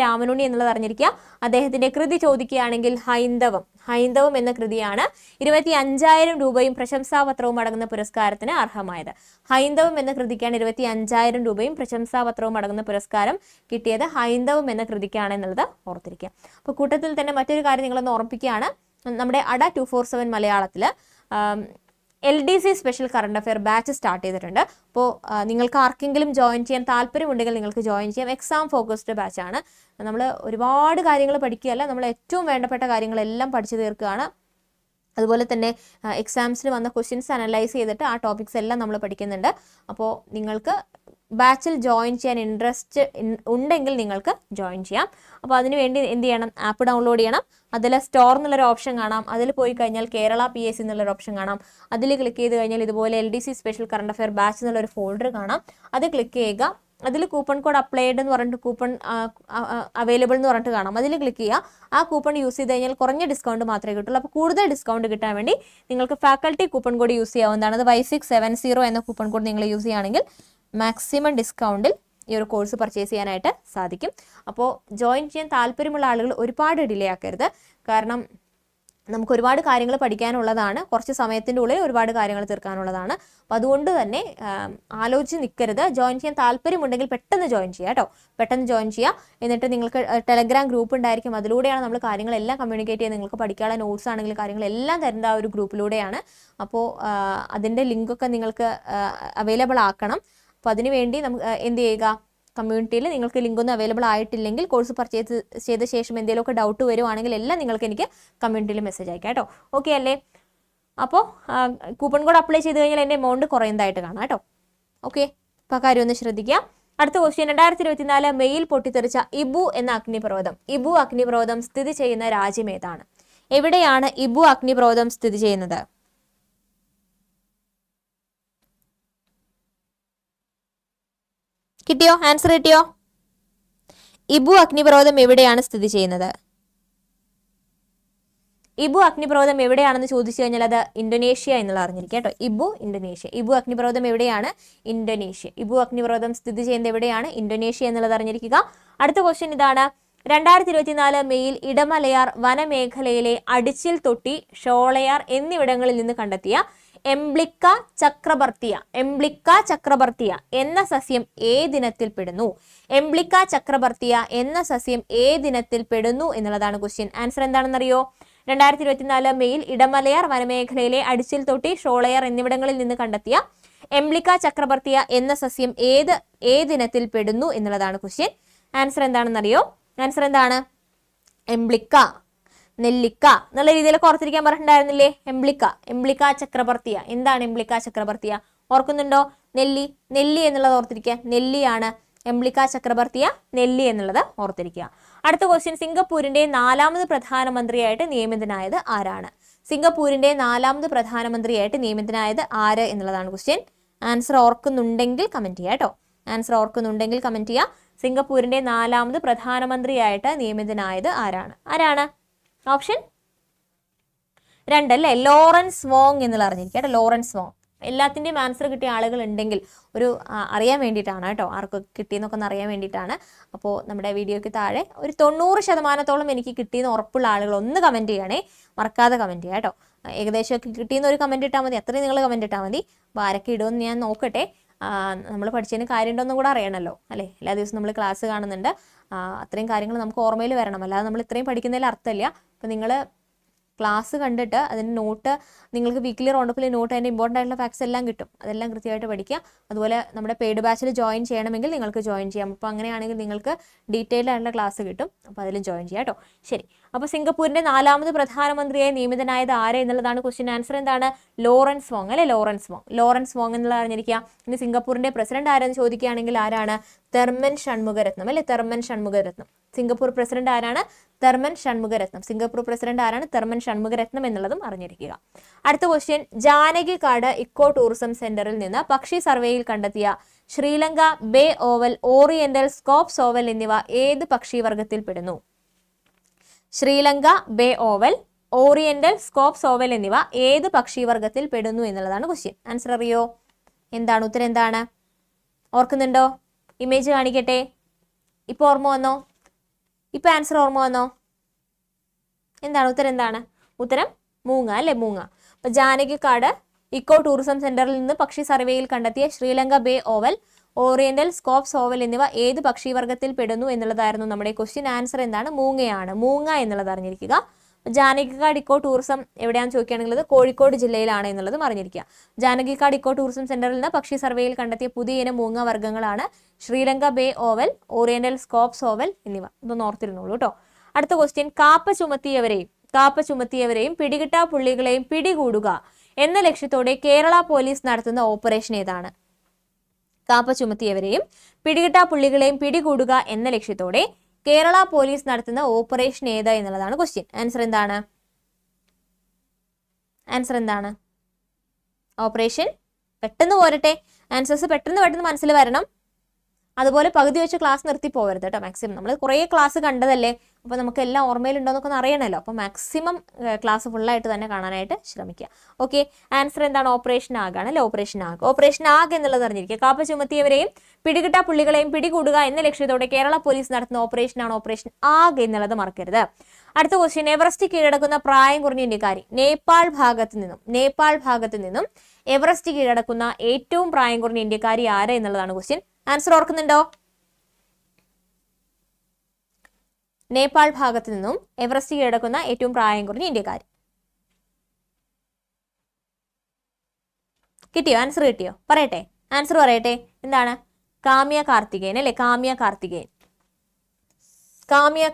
രാമനുണ്ണി എന്നുള്ളത് അറിഞ്ഞിരിക്കുക. അദ്ദേഹത്തിന്റെ കൃതി ചോദിക്കുകയാണെങ്കിൽ ഹൈന്ദവം എന്ന കൃതിയാണ് 25,000 രൂപയും പ്രശംസാപത്രവും അടങ്ങുന്ന പുരസ്കാരത്തിന് അർഹമായത്. ഹൈന്ദവം എന്ന കൃതിക്കാണ് 25,000 രൂപയും പ്രശംസാപത്രവും അടങ്ങുന്ന പുരസ്കാരം കിട്ടിയത്. ഹൈന്ദവം എന്ന കൃതിക്കാണ് എന്നുള്ളത് ഓർത്തിരിക്കുക. അപ്പോൾ കൂട്ടത്തിൽ തന്നെ മറ്റൊരു കാര്യം നിങ്ങളൊന്ന് ഓർമ്മിപ്പിക്കുകയാണ്. നമ്മുടെ അട 247 മലയാളത്തിൽ LDC special current affair batch start ചെയ്തിട്ടുണ്ട്. അപ്പോൾ നിങ്ങൾക്ക് ആർക്കെങ്കിലും ജോയിൻ ചെയ്യാൻ താല്പര്യമുണ്ടെങ്കിൽ നിങ്ങൾക്ക് ജോയിൻ ചെയ്യാം. എക്സാം ഫോക്കസ്ഡ് ബാച്ചാണ്. നമ്മൾ ഒരുപാട് കാര്യങ്ങൾ പഠിക്കുകയല്ല, നമ്മൾ ഏറ്റവും വേണ്ടപ്പെട്ട കാര്യങ്ങളെല്ലാം പഠിച്ചു തീർക്കുകയാണ്. അതുപോലെ തന്നെ എക്സാംസിന് വന്ന ക്വസ്റ്റ്യൻസ് അനലൈസ് ചെയ്തിട്ട് ആ ടോപ്പിക്സ് എല്ലാം നമ്മൾ പഠിക്കുന്നുണ്ട്. അപ്പോൾ നിങ്ങൾക്ക് ബാച്ചിൽ ജോയിൻ ചെയ്യാൻ ഇൻട്രസ്റ്റ് ഉണ്ടെങ്കിൽ നിങ്ങൾക്ക് ജോയിൻ ചെയ്യാം. അപ്പോൾ അതിനുവേണ്ടി എന്ത് ചെയ്യണം? ആപ്പ് ഡൗൺലോഡ് ചെയ്യണം. അതിൽ സ്റ്റോർ എന്നുള്ളൊരു ഓപ്ഷൻ കാണാം. അതിൽ പോയി കഴിഞ്ഞാൽ കേരള PSC എന്നുള്ളൊരു ഓപ്ഷൻ കാണാം. അതിൽ ക്ലിക്ക് ചെയ്ത് കഴിഞ്ഞാൽ ഇതുപോലെ LDC special current affair batch എന്നുള്ളൊരു ഫോൾഡർ കാണാം. അത് ക്ലിക്ക് ചെയ്യുക. അതിൽ കൂപ്പൺ കോഡ് അപ്ലൈഡ് എന്ന് പറഞ്ഞിട്ട് കൂപ്പൺ അവൈലബിൾ എന്ന് പറഞ്ഞിട്ട് കാണാം. അതിൽ ക്ലിക്ക് ചെയ്യുക. ആ കൂപ്പൺ യൂസ് ചെയ്ത് കഴിഞ്ഞാൽ കുറഞ്ഞ ഡിസ്കൗണ്ട് മാത്രമേ കിട്ടുള്ളൂ. അപ്പോൾ കൂടുതൽ ഡിസ്കൗണ്ട് കിട്ടാൻ വേണ്ടി നിങ്ങൾക്ക് ഫാക്കൽറ്റി കൂപ്പൺ കോഡ് യൂസ് ചെയ്യാവുന്നതാണ്. അത് Y670 എന്ന കൂപ്പൺ കോഡ് നിങ്ങൾ യൂസ് ചെയ്യുകയാണെങ്കിൽ മാക്സിമം ഡിസ്കൗണ്ടിൽ ഈ ഒരു കോഴ്സ് പർച്ചേസ് ചെയ്യാനായിട്ട് സാധിക്കും. അപ്പോൾ ജോയിൻ ചെയ്യാൻ താല്പര്യമുള്ള ആളുകൾ ഒരുപാട് ഡിലേ ആക്കരുത്. കാരണം നമുക്ക് ഒരുപാട് കാര്യങ്ങൾ പഠിക്കാനുള്ളതാണ്. കുറച്ച് സമയത്തിൻ്റെ ഉള്ളിൽ ഒരുപാട് കാര്യങ്ങൾ തീർക്കാനുള്ളതാണ്. അപ്പോൾ അതുകൊണ്ട് തന്നെ ആലോചിച്ച് നിൽക്കരുത്. ജോയിൻ ചെയ്യാൻ താല്പര്യമുണ്ടെങ്കിൽ പെട്ടെന്ന് ജോയിൻ ചെയ്യുക കേട്ടോ. പെട്ടെന്ന് ജോയിൻ ചെയ്യുക. എന്നിട്ട് നിങ്ങൾക്ക് ടെലഗ്രാം ഗ്രൂപ്പ് ഉണ്ടായിരിക്കും. അതിലൂടെയാണ് നമ്മൾ കാര്യങ്ങളെല്ലാം കമ്മ്യൂണിക്കേറ്റ് ചെയ്യുന്നത്. നിങ്ങൾക്ക് പഠിക്കാനുള്ള നോട്ട്സ് ആണെങ്കിൽ കാര്യങ്ങളെല്ലാം തരുന്ന ആ ഒരു ഗ്രൂപ്പിലൂടെയാണ്. അപ്പോൾ അതിൻ്റെ ലിങ്കൊക്കെ നിങ്ങൾക്ക് അവൈലബിൾ ആക്കണം. അപ്പോൾ അതിനുവേണ്ടി നമുക്ക് എന്ത് ചെയ്യുക? കമ്മ്യൂണിറ്റിയിൽ നിങ്ങൾക്ക് ലിങ്കൊന്നും അവൈലബിൾ ആയിട്ടില്ലെങ്കിൽ കോഴ്സ് പർച്ചേസ് ചെയ്ത ശേഷം എന്തെങ്കിലുമൊക്കെ ഡൗട്ട് വരുവാണെങ്കിൽ എല്ലാം നിങ്ങൾക്ക് എനിക്ക് കമ്മ്യൂണിറ്റിയിൽ മെസ്സേജ് അയക്കാം കേട്ടോ. ഓക്കെ അല്ലേ? അപ്പോൾ കൂപ്പൺ കോഡ് അപ്ലൈ ചെയ്ത് കഴിഞ്ഞാൽ എൻ്റെ എമൗണ്ട് കുറയുന്നതായിട്ട് കാണാം കേട്ടോ. ഓക്കെ, അപ്പോൾ ആ കാര്യം ഒന്ന് ശ്രദ്ധിക്കുക. അടുത്ത ക്വസ്റ്റ്യൻ, 2024 മെയ്യിൽ പൊട്ടിത്തെറിച്ച ഇബു എന്ന അഗ്നിപർവ്വതം സ്ഥിതി ചെയ്യുന്ന രാജ്യം ഏതാണ്? എവിടെയാണ് ഇബു അഗ്നിപർവ്വതം സ്ഥിതി ചെയ്യുന്നത്? കിട്ടിയോ? ആൻസർ കിട്ടിയോ? ഇബു അഗ്നിപർവ്വതം എവിടെയാണ് സ്ഥിതി ചെയ്യുന്നത്? ഇബു അഗ്നിപർവ്വതം എവിടെയാണെന്ന് ചോദിച്ചു കഴിഞ്ഞാൽ അത് ഇന്തോനേഷ്യ എന്നുള്ള അറിഞ്ഞിരിക്കുക കേട്ടോ. ഇന്തോനേഷ്യ. ഇബു അഗ്നിപർവ്വതം എവിടെയാണ്? ഇന്തോനേഷ്യ. ഇബു അഗ്നിപർവ്വതം സ്ഥിതി ചെയ്യുന്നത് എവിടെയാണ്? ഇന്തോനേഷ്യ എന്നുള്ളത് അറിഞ്ഞിരിക്കുക. അടുത്ത ക്വസ്റ്റ്യൻ ഇതാണ്. 2024 മെയ്യിൽ ഇടമലയാർ വനമേഖലയിലെ അടിച്ചിൽ തൊട്ടി, ഷോളയാർ എന്നിവിടങ്ങളിൽ നിന്ന് കണ്ടെത്തിയ എംബ്ലിക്ക ചക്രബർത്തിയ എന്ന സസ്യം ഏതിനത്തിൽ പെടുന്നു? എംബ്ലിക്ക ചക്രബർത്തിയ എന്ന സസ്യം ഏതിനത്തിൽ പെടുന്നു എന്നുള്ളതാണ് ക്വസ്റ്റ്യൻ. ആൻസർ എന്താണെന്നറിയോ? 2024 മെയ്യിൽ ഇടമലയാർ വനമേഖലയിലെ അടിച്ചിൽ തൊട്ടി, ഷോളയാർ എന്നിവിടങ്ങളിൽ നിന്ന് കണ്ടെത്തിയ എംബ്ലിക്ക ചക്രബർത്തിയ എന്ന സസ്യം ഏതിനത്തിൽ പെടുന്നു എന്നുള്ളതാണ് ക്വസ്റ്റ്യൻ. ആൻസർ എന്താണെന്നറിയോ? ആൻസർ എന്താണ്? എംബ്ലിക്ക. നെല്ലിക്ക എന്നുള്ള രീതിയിലൊക്കെ ഓർത്തിരിക്കാൻ പറഞ്ഞിട്ടുണ്ടായിരുന്നില്ലേ? എംബ്ലിക്ക ചക്രബർത്തിയ. എന്താണ് എംബ്ലിക്ക ചക്രബർത്തിയ? ഓർക്കുന്നുണ്ടോ? നെല്ലി എന്നുള്ളത് ഓർത്തിരിക്കുക. നെല്ലിയാണ് എംബ്ലിക്ക ചക്രബർത്തിയ, നെല്ലി എന്നുള്ളത് ഓർത്തിരിക്കുക. അടുത്ത ക്വസ്റ്റ്യൻ, സിംഗപ്പൂരിന്റെ 4ാമത് പ്രധാനമന്ത്രിയായിട്ട് നിയമിതനായത് ആരാണ്? സിംഗപ്പൂരിന്റെ 4ാമത് പ്രധാനമന്ത്രിയായിട്ട് നിയമിതനായത് ആര് എന്നുള്ളതാണ് ക്വസ്റ്റ്യൻ. ആൻസർ ഓർക്കുന്നുണ്ടെങ്കിൽ കമന്റ് ചെയ്യാം കേട്ടോ. ആൻസർ ഓർക്കുന്നുണ്ടെങ്കിൽ കമന്റ് ചെയ്യുക. സിംഗപ്പൂരിന്റെ 4ാമത് പ്രധാനമന്ത്രിയായിട്ട് നിയമിതനായത് ആരാണ്? ഓപ്ഷൻ 2 അല്ലേ, ലോറൻസ് വോങ് എന്നുള്ള അറിഞ്ഞിരിക്കട്ടെ. Lawrence Wong. എല്ലാത്തിൻ്റെയും ആൻസർ കിട്ടിയ ആളുകൾ ഉണ്ടെങ്കിൽ ഒരു അറിയാൻ വേണ്ടിയിട്ടാണ് കേട്ടോ, ആർക്ക് കിട്ടിയെന്നൊക്കെ ഒന്ന് അറിയാൻ വേണ്ടിയിട്ടാണ്. അപ്പോൾ നമ്മുടെ വീഡിയോയ്ക്ക് താഴെ ഒരു 90% എനിക്ക് കിട്ടിയെന്ന് ഉറപ്പുള്ള ആളുകൾ ഒന്ന് കമൻറ്റ് ചെയ്യണേ, മറക്കാതെ കമൻറ്റ് ചെയ്യാം കേട്ടോ. ഏകദേശമൊക്കെ കിട്ടിയെന്ന് ഒരു കമൻറ്റ് ഇട്ടാൽ മതി, അത്രയും നിങ്ങൾ കമൻറ്റ് ഇട്ടാൽ മതി. അപ്പോൾ ആരൊക്കെ ഇടുമെന്ന് ഞാൻ നോക്കട്ടെ. നമ്മൾ പഠിച്ചതിന് കാര്യമുണ്ടോയെന്നും കൂടെ അറിയണമല്ലോ അല്ലേ. എല്ലാ ദിവസവും നമ്മൾ ക്ലാസ് കാണുന്നുണ്ട്, അത്രയും കാര്യങ്ങൾ നമുക്ക് ഓർമ്മയിൽ വരണം, അല്ലാതെ നമ്മൾ ഇത്രയും പഠിക്കുന്നതിൽ അർത്ഥമില്ല. അപ്പോൾ നിങ്ങൾ ക്ലാസ് കണ്ടിട്ട് അതിൻ്റെ നോട്ട്, നിങ്ങൾക്ക് വീക്കിലി റൗണ്ടപ്പിൽ നോട്ട്, അതിൻ്റെ ഇമ്പോർട്ടൻ്റ് ആയിട്ടുള്ള ഫാക്ട്സ് എല്ലാം കിട്ടും, അതെല്ലാം കൃത്യമായിട്ട് പഠിക്കുക. അതുപോലെ നമ്മുടെ പെയ്ഡ് ബാച്ചിൽ ജോയിൻ ചെയ്യണമെങ്കിൽ നിങ്ങൾക്ക് ജോയിൻ ചെയ്യാം. അപ്പോൾ അങ്ങനെയാണെങ്കിൽ നിങ്ങൾക്ക് ഡീറ്റെയിൽഡ് ആയിട്ടുള്ള ക്ലാസ് കിട്ടും, അപ്പോൾ അതിലും ജോയിൻ ചെയ്യാം കേട്ടോ. ശരി, അപ്പോൾ സിംഗപ്പൂരിൻ്റെ 4ാമത് പ്രധാനമന്ത്രിയായി നിയമിതനായത് ആര് എന്നുള്ളതാണ് ക്വസ്റ്റ്യൻ. ആൻസർ എന്താണ്? ലോറൻസ് വോങ് അല്ലേ, ലോറൻസ് വോങ് എന്നുള്ളത് അറിഞ്ഞിരിക്കുക. ഇനി സിംഗപ്പൂരിൻ്റെ പ്രസിഡന്റ് ആരെന്ന് ചോദിക്കുകയാണെങ്കിൽ ആരാണ്? തെർമൻ ഷൺമുഖരത്നം അല്ലേ, തെർമൻ ഷൺമുഖരത്നം. സിംഗപ്പൂർ പ്രസിഡന്റ് ആരാണ്? തെർമൻ ഷൺമുഖരത്നം. സിംഗപ്പൂർ പ്രസിഡന്റ് ആരാണ്? തെർമൻ ഷൺമുഖരത്നം എന്നുള്ളതും അറിഞ്ഞിരിക്കുക. അടുത്ത ക്വസ്റ്റ്യൻ, ജാനകിക്കാട് ഇക്കോ ടൂറിസം സെന്ററിൽ നിന്ന് പക്ഷി സർവേയിൽ കണ്ടെത്തിയ Sri Lanka bay owl, oriental scops owl എന്നിവ ഏത് പക്ഷിവർഗത്തിൽ പെടുന്നു? Sri Lanka bay owl, oriental scops owl എന്നിവ ഏത് പക്ഷിവർഗത്തിൽ പെടുന്നു എന്നുള്ളതാണ് ക്വസ്റ്റ്യൻ. ആൻസർ അറിയോ? എന്താണ് ഉത്തരം? എന്താണ് ഓർക്കുന്നുണ്ടോ? ഇമേജ് കാണിക്കട്ടെ. ഇപ്പോൾ ഓർമ്മ വന്നോ? ഇപ്പൊ ആൻസർ ഓർമ്മ വന്നോ? എന്താണ് ഉത്തരം? എന്താണ് ഉത്തരം? മൂങ്ങ അല്ലേ, മൂങ്ങ. അപ്പൊ ജാനകിക്കാട് ഇക്കോ ടൂറിസം സെന്ററിൽ നിന്ന് പക്ഷി സർവേയിൽ കണ്ടെത്തിയ Sri Lanka bay owl, oriental scops owl എന്നിവ ഏത് പക്ഷിവർഗത്തിൽ പെടുന്നു എന്നുള്ളതായിരുന്നു നമ്മുടെ ക്വസ്റ്റ്യൻ. ആൻസർ എന്താണ്? മൂങ്ങയാണ്. മൂങ്ങ എന്നുള്ളത് അറിഞ്ഞിരിക്കുക. ജാനകിക്കാട് ഇക്കോ ടൂറിസം എവിടെയാണെന്ന് ചോദിക്കുകയാണെങ്കിൽ അത് കോഴിക്കോട് ജില്ലയിലാണ് എന്നുള്ളതും അറിഞ്ഞിരിക്കുക. ജാനകിക്കാട് ഇക്കോ ടൂറിസം സെന്ററിൽ നിന്ന് പക്ഷി സർവേയിൽ കണ്ടെത്തിയ പുതിയ ഇനം മൂങ്ങ വർഗ്ഗങ്ങളാണ് Sri Lanka bay owl, oriental scops owl എന്നിവ. ഇതൊന്ന് ഓർത്തിരുന്നോളൂ കേട്ടോ. അടുത്ത ക്വസ്റ്റ്യൻ, കാപ്പ ചുമത്തിയവരെയും പിടികിട്ടാ പുള്ളികളെയും പിടികൂടുക എന്ന ലക്ഷ്യത്തോടെ കേരള പോലീസ് നടത്തുന്ന ഓപ്പറേഷൻ ഏതാണ്? കാപ്പ ചുമത്തിയവരെയും പിടികിട്ടാ പുള്ളികളെയും പിടികൂടുക എന്ന ലക്ഷ്യത്തോടെ കേരള പോലീസ് നടത്തുന്ന ഓപ്പറേഷൻ ഏത് എന്നുള്ളതാണ് ക്വസ്റ്റ്യൻ. ആൻസർ എന്താണ്? ഓപ്പറേഷൻ പെട്ടെന്ന് പോരട്ടെ, ആൻസേഴ്സ് പെട്ടെന്ന് മനസ്സിൽ വരണം. അതുപോലെ പകുതി വെച്ച് ക്ലാസ് നിർത്തി പോകരുത് കേട്ടോ. മാക്സിമം നമ്മൾ കുറേ ക്ലാസ് കണ്ടതല്ലേ, അപ്പോൾ നമുക്ക് എല്ലാം ഓർമ്മയിലുണ്ടോയെന്നൊക്കെ ഒന്ന് അറിയണമല്ലോ. അപ്പോൾ മാക്സിമം ക്ലാസ് ഫുള്ളായിട്ട് തന്നെ കാണാനായിട്ട് ശ്രമിക്കുക. ഓക്കെ, ആൻസർ എന്താണ്? ഓപ്പറേഷൻ ആഗാണ് അല്ലേ, ഓപ്പറേഷൻ ആഗ് എന്നുള്ളത് അറിഞ്ഞിരിക്കുക. കാപ്പ ചുമത്തിയവരെയും പിടികിട്ടാ പുള്ളികളെയും പിടികൂടുക എന്ന ലക്ഷ്യത്തോടെ കേരള പോലീസ് നടത്തുന്ന ഓപ്പറേഷനാണ് ഓപ്പറേഷൻ ആഗ് എന്നുള്ളത് മറക്കരുത്. അടുത്ത ക്വസ്റ്റ്യൻ, എവറസ്റ്റ് കീഴടക്കുന്ന പ്രായം കുറഞ്ഞ ഇന്ത്യക്കാരി. നേപ്പാൾ ഭാഗത്ത് നിന്നും എവറസ്റ്റ് കീഴടക്കുന്ന ഏറ്റവും പ്രായം കുറഞ്ഞ ഇന്ത്യക്കാരി ആര് എന്നുള്ളതാണ് ക്വസ്റ്റ്യൻ. ആൻസർ ഓർക്കുന്നുണ്ടോ? നേപ്പാൾ ഭാഗത്ത് നിന്നും എവറസ്റ്റ് കീഴടക്കുന്ന ഏറ്റവും പ്രായം കുറഞ്ഞ ഇന്ത്യക്കാരി. കിട്ടിയോ? ആൻസർ കിട്ടിയോ? പറയട്ടെ, ആൻസർ പറയട്ടെ. എന്താണ്? കാമ്യ കാർത്തികേയൻ അല്ലെ, കാമ്യ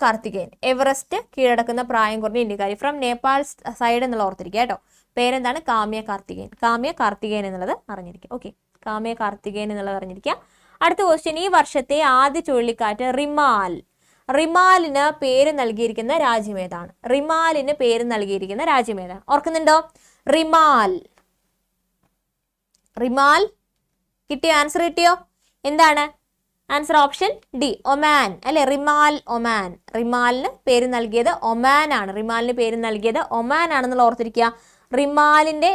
കാർത്തികേയൻ എവറസ്റ്റ് കീഴടക്കുന്ന പ്രായം കുറഞ്ഞ ഇന്ത്യക്കാരി ഫ്രം നേപ്പാൾ സൈഡ് എന്നുള്ള ഓർത്തിരിക്കുക കേട്ടോ. പേരെന്താണ്? കാമ്യ കാർത്തികേയൻ എന്നുള്ളത് അറിഞ്ഞിരിക്കുക. ഓക്കെ, കാമ്യ കാർത്തികേയൻ എന്നുള്ളത് അറിഞ്ഞിരിക്കുക. അടുത്ത ക്വസ്റ്റ്യൻ, ഈ വർഷത്തെ ആദ്യ ചുഴലിക്കാറ്റ് റിമാലിന് പേര് നൽകിയിരിക്കുന്ന രാജ്യമേതാണ്? ഓർക്കുന്നുണ്ടോ? റിമാൽ കിട്ടിയോ? ആൻസർ കിട്ടിയോ? എന്താണ് ആൻസർ? ഓപ്ഷൻ ഡി, ഒമാൻ അല്ലെ, റിമാലിന് പേര് നൽകിയത് ഒമാൻ ആണെന്നുള്ള ഓർത്തിരിക്കുക. റിമാലിന്റെ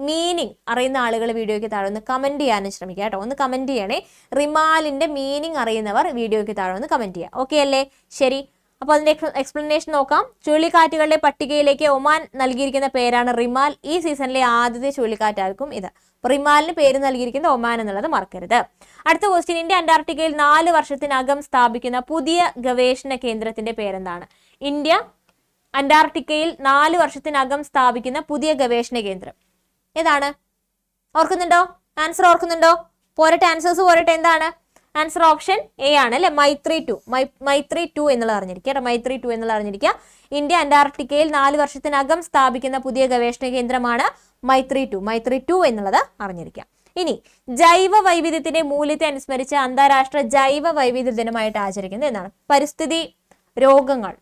മീനിങ് അറിയുന്ന ആളുകൾ വീഡിയോയ്ക്ക് താഴെ ഒന്ന് കമന്റ് ചെയ്യാനും ശ്രമിക്കുക കേട്ടോ. ഒന്ന് കമന്റ് ചെയ്യണേ. റിമാലിന്റെ മീനിങ് അറിയുന്നവർ വീഡിയോയ്ക്ക് താഴെ ഒന്ന് കമന്റ് ചെയ്യുക. ഓക്കെ അല്ലേ? ശരി, അപ്പോൾ അതിന്റെ എക്സ്പ്ലനേഷൻ നോക്കാം. ചുഴലിക്കാറ്റുകളുടെ പട്ടികയിലേക്ക് ഒമാൻ നൽകിയിരിക്കുന്ന പേരാണ് റിമാൽ. ഈ സീസണിലെ ആദ്യത്തെ ചുഴലിക്കാറ്റായിരിക്കും ഇത്. റിമാലിന് പേര് നൽകിയിരിക്കുന്നത് ഒമാൻ എന്നുള്ളത് മറക്കരുത്. അടുത്ത ക്വസ്റ്റ്യൻ, ഇന്ത്യ അന്റാർട്ടിക്കയിൽ 4 വർഷത്തിനകം സ്ഥാപിക്കുന്ന പുതിയ ഗവേഷണ കേന്ദ്രത്തിന്റെ പേരെന്താണ്? ഇന്ത്യ അന്റാർട്ടിക്കയിൽ 4 വർഷത്തിനകം സ്ഥാപിക്കുന്ന പുതിയ ഗവേഷണ കേന്ദ്രം ഏതാണ്? ഓർക്കുന്നുണ്ടോ? ആൻസർ ഓർക്കുന്നുണ്ടോ? പോരട്ടെ, ആൻസേഴ്സ് പോരട്ടെ. എന്താണ് ആൻസർ ഓപ്ഷൻ എ ആണ് അല്ലെ, മൈത്രി 2. മൈത്രി 2 എന്നുള്ളത് അറിഞ്ഞിരിക്കുക കേട്ടോ, മൈത്രി 2 എന്നുള്ളത് അറിഞ്ഞിരിക്കുക. ഇന്ത്യ അന്റാർട്ടിക്കയിൽ 4 വർഷത്തിനകം സ്ഥാപിക്കുന്ന പുതിയ ഗവേഷണ കേന്ദ്രമാണ് മൈത്രി 2. മൈത്രി 2 എന്നുള്ളത് അറിഞ്ഞിരിക്കുക. ഇനി ജൈവ വൈവിധ്യത്തിന്റെ മൂല്യത്തെ അനുസ്മരിച്ച് അന്താരാഷ്ട്ര ജൈവ വൈവിധ്യ ദിനമായിട്ട് ആചരിക്കുന്നത് എന്നാണ്? പരിസ്ഥിതി, രോഗങ്ങൾ,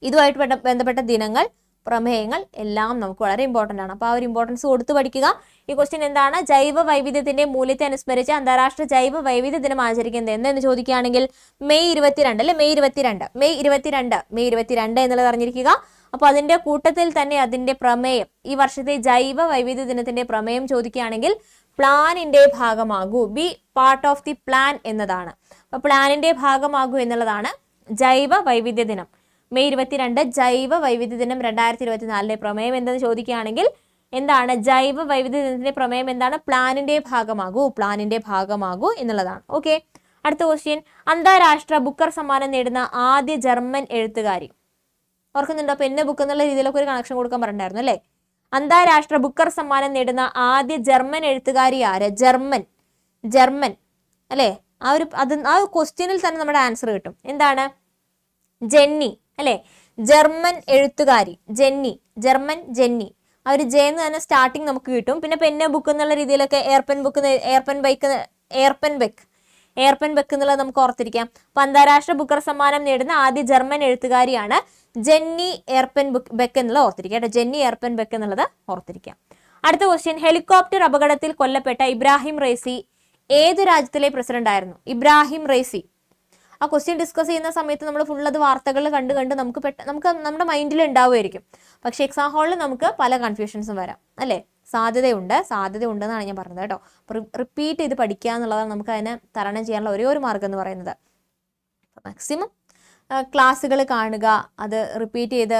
ഇതുമായിട്ട് ബന്ധപ്പെട്ട ദിനങ്ങൾ, പ്രമേയങ്ങൾ എല്ലാം നമുക്ക് വളരെ ഇമ്പോർട്ടന്റ് ആണ്. അപ്പോൾ ആ ഒരു ഇമ്പോർട്ടൻസ് കൊടുത്ത് പഠിക്കുക. ഈ ക്വസ്റ്റ്യൻ എന്താണ്? ജൈവ വൈവിധ്യത്തിന്റെ മൂല്യത്തെ അനുസ്മരിച്ച് അന്താരാഷ്ട്ര ജൈവ വൈവിധ്യ ദിനം ആചരിക്കുന്നത് എന്തെന്ന് ചോദിക്കുകയാണെങ്കിൽ മെയ് 22 അല്ലെ, മെയ് 22 എന്നുള്ളത് അറിഞ്ഞിരിക്കുക. അപ്പോൾ അതിന്റെ കൂട്ടത്തിൽ തന്നെ അതിന്റെ പ്രമേയം, ഈ വർഷത്തെ ജൈവ വൈവിധ്യ ദിനത്തിന്റെ പ്രമേയം ചോദിക്കുകയാണെങ്കിൽ പ്ലാനിന്റെ ഭാഗമാകൂ, be part of the plan എന്നതാണ്. അപ്പൊ പ്ലാനിന്റെ ഭാഗമാകൂ എന്നുള്ളതാണ് ജൈവ വൈവിധ്യ ദിനം. മെയ് 22 ജൈവ വൈവിധ്യ ദിനം 2024 പ്രമേയം എന്തെന്ന് ചോദിക്കുകയാണെങ്കിൽ എന്താണ്? ജൈവ വൈവിധ്യ ദിനത്തിന്റെ പ്രമേയം എന്താണ്? പ്ലാനിന്റെ ഭാഗമാകൂ എന്നുള്ളതാണ്. ഓക്കെ, അടുത്ത ക്വസ്റ്റ്യൻ. അന്താരാഷ്ട്ര ബുക്കർ സമ്മാനം നേടുന്ന ആദ്യ ജർമ്മൻ എഴുത്തുകാരി. ഓർക്കുന്നുണ്ടോ? പെന്ന് ബുക്ക് എന്നുള്ള രീതിയിലൊക്കെ ഒരു കണക്ഷൻ കൊടുക്കാൻ പറഞ്ഞിട്ടുണ്ടായിരുന്നു അല്ലേ? അന്താരാഷ്ട്ര ബുക്കർ സമ്മാനം നേടുന്ന ആദ്യ ജർമ്മൻ എഴുത്തുകാരി ആര്? ജർമ്മൻ അല്ലെ? ആ ക്വസ്റ്റ്യനിൽ തന്നെ നമ്മുടെ ആൻസർ കിട്ടും. എന്താണ്? ജെന്നി അല്ലെ? ജർമ്മൻ എഴുത്തുകാരി ജെന്നി. ആ ഒരു ജെ എന്ന് തന്നെ സ്റ്റാർട്ടിങ് നമുക്ക് കിട്ടും. പിന്നെ പെന്ന് ബുക്ക് എന്നുള്ള രീതിയിലൊക്കെ എയർപെൻ ബെക്ക് എന്നുള്ളത് നമുക്ക് ഓർത്തിരിക്കാം. അപ്പൊ അന്താരാഷ്ട്ര ബുക്കർ സമ്മാനം നേടുന്ന ആദ്യ ജർമ്മൻ എഴുത്തുകാരിയാണ് ജെന്നി എയർപെൻ ബെക്ക് എന്നുള്ളത് ഓർത്തിരിക്കുക കേട്ടോ. ജെന്നി എയർപെൻ ബെക്ക് എന്നുള്ളത് ഓർത്തിരിക്കാം. അടുത്ത ക്വസ്റ്റ്യൻ. ഹെലികോപ്റ്റർ അപകടത്തിൽ കൊല്ലപ്പെട്ട ഇബ്രാഹിം റൈസി ഏത് രാജ്യത്തിലെ പ്രസിഡന്റ് ആയിരുന്നു? Ebrahim Raisi. ആ ക്വസ്റ്റ്യൻ ഡിസ്കസ് ചെയ്യുന്ന സമയത്ത് നമ്മൾ ഫുൾ അത് വാർത്തകൾ കണ്ട് നമുക്ക് നമ്മുടെ മൈൻഡിൽ ഉണ്ടാവുമായിരിക്കും. പക്ഷെ എക്സാം ഹാളിൽ നമുക്ക് പല കൺഫ്യൂഷൻസും വരാം അല്ലേ? സാധ്യതയുണ്ടെന്നാണ് ഞാൻ പറഞ്ഞത് കേട്ടോ. റിപ്പീറ്റ് ചെയ്ത് പഠിക്കുക എന്നുള്ളതാണ് നമുക്ക് അതിനെ തരണം ചെയ്യാനുള്ള ഒരേ ഒരു മാർഗം എന്ന് പറയുന്നത്. മാക്സിമം ക്ലാസ്സുകൾ കാണുക, അത് റിപ്പീറ്റ് ചെയ്ത്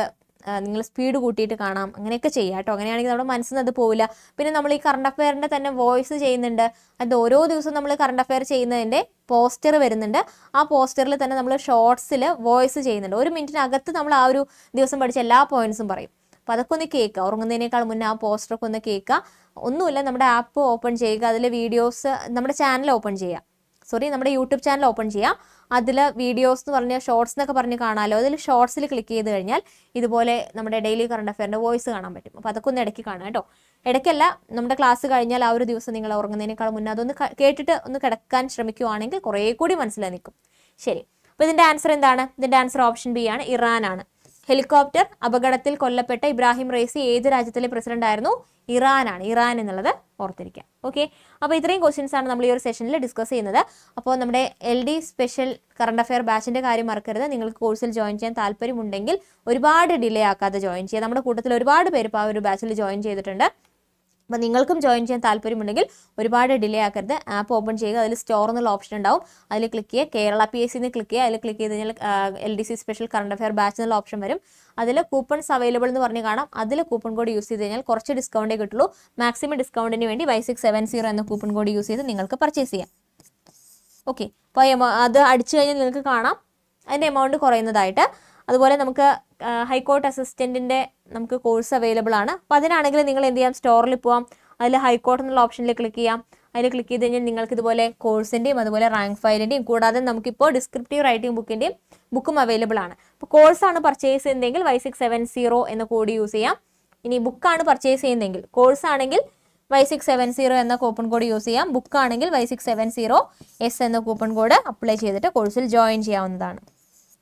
നിങ്ങൾ സ്പീഡ് കൂട്ടിയിട്ട് കാണാം, അങ്ങനെയൊക്കെ ചെയ്യാം കേട്ടോ. അങ്ങനെയാണെങ്കിൽ നമ്മുടെ മനസ്സിൽ നിന്ന് അത് പോവില്ല. പിന്നെ നമ്മൾ ഈ കറണ്ട് അഫെയറിൻ്റെ തന്നെ വോയിസ് ചെയ്യുന്നുണ്ട്. അത് ഓരോ ദിവസവും നമ്മൾ കറണ്ട് അഫെയർ ചെയ്യുന്നതിൻ്റെ പോസ്റ്റർ വരുന്നുണ്ട്. ആ പോസ്റ്ററിൽ തന്നെ നമ്മൾ ഷോർട്സിൽ വോയിസ് ചെയ്യുന്നുണ്ട്. 1 മിനിറ്റിനകത്ത് നമ്മൾ ആ ഒരു ദിവസം പഠിച്ച എല്ലാ പോയിന്റ്സും പറയും. അപ്പോൾ അതൊക്കെ ഒന്ന് കേൾക്കുക. ഉറങ്ങുന്നതിനേക്കാൾ മുന്നേ ആ പോസ്റ്ററൊക്കെ ഒന്ന് കേൾക്കുക. ഒന്നുമില്ല, നമ്മുടെ ആപ്പ് ഓപ്പൺ ചെയ്യുക, അതിൽ വീഡിയോസ്, നമ്മുടെ ചാനൽ ഓപ്പൺ ചെയ്യുക, നമ്മുടെ യൂട്യൂബ് ചാനൽ ഓപ്പൺ ചെയ്യുക. അതിൽ വീഡിയോസ് എന്ന് പറഞ്ഞാൽ ഷോർട്സ് എന്നൊക്കെ പറഞ്ഞ് കാണാമല്ലോ. അതിൽ ഷോർട്സിൽ ക്ലിക്ക് ചെയ്ത് കഴിഞ്ഞാൽ ഇതുപോലെ നമ്മുടെ ഡെയിലി കറണ്ട് അഫെയറിൻ്റെ വോയിസ് കാണാൻ പറ്റും. അപ്പോൾ അതൊക്കെ ഒന്ന് ഇടയ്ക്ക് കാണാം കേട്ടോ. ഇടയ്ക്കല്ല, നമ്മുടെ ക്ലാസ് കഴിഞ്ഞാൽ ആ ഒരു ദിവസം നിങ്ങൾ ഉറങ്ങുന്നതിനേക്കാൾ മുന്നേ അതൊന്ന് കേട്ടിട്ട് ഒന്ന് കിടക്കാൻ ശ്രമിക്കുകയാണെങ്കിൽ കുറേ കൂടി മനസ്സിലായി നിൽക്കും. ശരി, അപ്പോൾ ഇതിൻ്റെ ആൻസർ എന്താണ്? ഇതിൻ്റെ ആൻസർ ഓപ്ഷൻ ബി ആണ്, ഇറാൻ ആണ്. ഹെലികോപ്റ്റർ അപകടത്തിൽ കൊല്ലപ്പെട്ട ഇബ്രാഹിം റൈസി ഏത് രാജ്യത്തിലെ പ്രസിഡന്റ് ആയിരുന്നു? ഇറാനാണ്. ഇറാൻ എന്നുള്ളത് ഓർത്തിരിക്കാം. ഓക്കെ, അപ്പോൾ ഇത്രയും ക്വസ്റ്റ്യൻസ് ആണ് നമ്മൾ ഈ ഒരു സെഷനിൽ ഡിസ്കസ് ചെയ്യുന്നത്. അപ്പോൾ നമ്മുടെ LD സ്പെഷ്യൽ കറണ്ട് അഫെയർ ബാച്ചിൻ്റെ കാര്യം മറക്കരുത്. നിങ്ങൾക്ക് കോഴ്സിൽ ജോയിൻ ചെയ്യാൻ താല്പര്യമുണ്ടെങ്കിൽ ഒരുപാട് ഡിലേ ആക്കാതെ ജോയിൻ ചെയ്യുക. നമ്മുടെ കൂട്ടത്തിൽ ഒരുപാട് പേര് ഇപ്പോൾ ആ ഒരു ബാച്ചിൽ ജോയിൻ ചെയ്തിട്ടുണ്ട്. അപ്പോൾ നിങ്ങൾക്കും ജോയിൻ ചെയ്യാൻ താല്പര്യമുണ്ടെങ്കിൽ ഒരുപാട് ഡിലേ ആക്കരുത്. ആപ്പ് ഓപ്പൺ ചെയ്യുക, അതിൽ സ്റ്റോർ എന്നുള്ള ഓപ്ഷൻ ഉണ്ടാവും, അതിൽ ക്ലിക്ക് ചെയ്യുക. കേരള PSC ക്ലിക്ക് ചെയ്യുക. അതിൽ ക്ലിക്ക് ചെയ്ത് കഴിഞ്ഞാൽ LDC special current affair batch എന്നുള്ള ഓപ്ഷൻ വരും. അതിൽ കൂപ്പൺസ് അവൈലബിൾ എന്ന് പറഞ്ഞ് കാണാം. അതിൽ കൂപ്പൺ കോഡ് യൂസ് ചെയ്ത് കഴിഞ്ഞാൽ കുറച്ച് ഡിസ്കൗണ്ടേ കിട്ടുള്ളൂ. മാക്സിമം ഡിസ്കൗണ്ടിന് വേണ്ടി Y670 എന്ന കൂപ്പൺ കോഡ് യൂസ് ചെയ്ത് നിങ്ങൾക്ക് പർച്ചേസ് ചെയ്യാം. ഓക്കെ, അപ്പോൾ അത് അടിച്ചു കഴിഞ്ഞാൽ നിങ്ങൾക്ക് കാണാം അതിൻ്റെ എമൗണ്ട് കുറയുന്നതായിട്ട്. അതുപോലെ നമുക്ക് ഹൈക്കോർട്ട് അസിസ്റ്റൻറ്റിൻ്റെ നമുക്ക് കോഴ്സ് അവൈലബിൾ ആണ്. അപ്പോൾ അതിനാണെങ്കിൽ നിങ്ങൾ എന്ത് ചെയ്യാം? സ്റ്റോറിൽ പോവാം, അതിൽ ഹൈക്കോർട്ട് എന്നുള്ള ഓപ്ഷനിൽ ക്ലിക്ക് ചെയ്യാം. അതിൽ ക്ലിക്ക് ചെയ്ത് കഴിഞ്ഞാൽ നിങ്ങൾക്ക് ഇതുപോലെ കോഴ്സിൻ്റെയും അതുപോലെ റാങ്ക് ഫയലിൻ്റെയും കൂടാതെ നമുക്കിപ്പോൾ ഡിസ്ക്രിപ്റ്റീവ് റൈറ്റിംഗ് ബുക്കിൻ്റെയും ബുക്കും അവൈലബിൾ ആണ്. അപ്പോൾ കോഴ്സാണ് പർച്ചേസ് ചെയ്യുന്നതെങ്കിൽ Y670 എന്ന കോഡ് യൂസ് ചെയ്യാം. ഇനി ബുക്കാണ് പർച്ചേസ് ചെയ്യുന്നതെങ്കിൽ, കോഴ്സ് ആണെങ്കിൽ Y670 എന്ന കൂപ്പൺ കോഡ് യൂസ് ചെയ്യാം. ബുക്കാണെങ്കിൽ Y670S എന്ന കൂപ്പൺ കോഡ് അപ്ലൈ ചെയ്തിട്ട് കോഴ്സിൽ ജോയിൻ ചെയ്യാവുന്നതാണ്.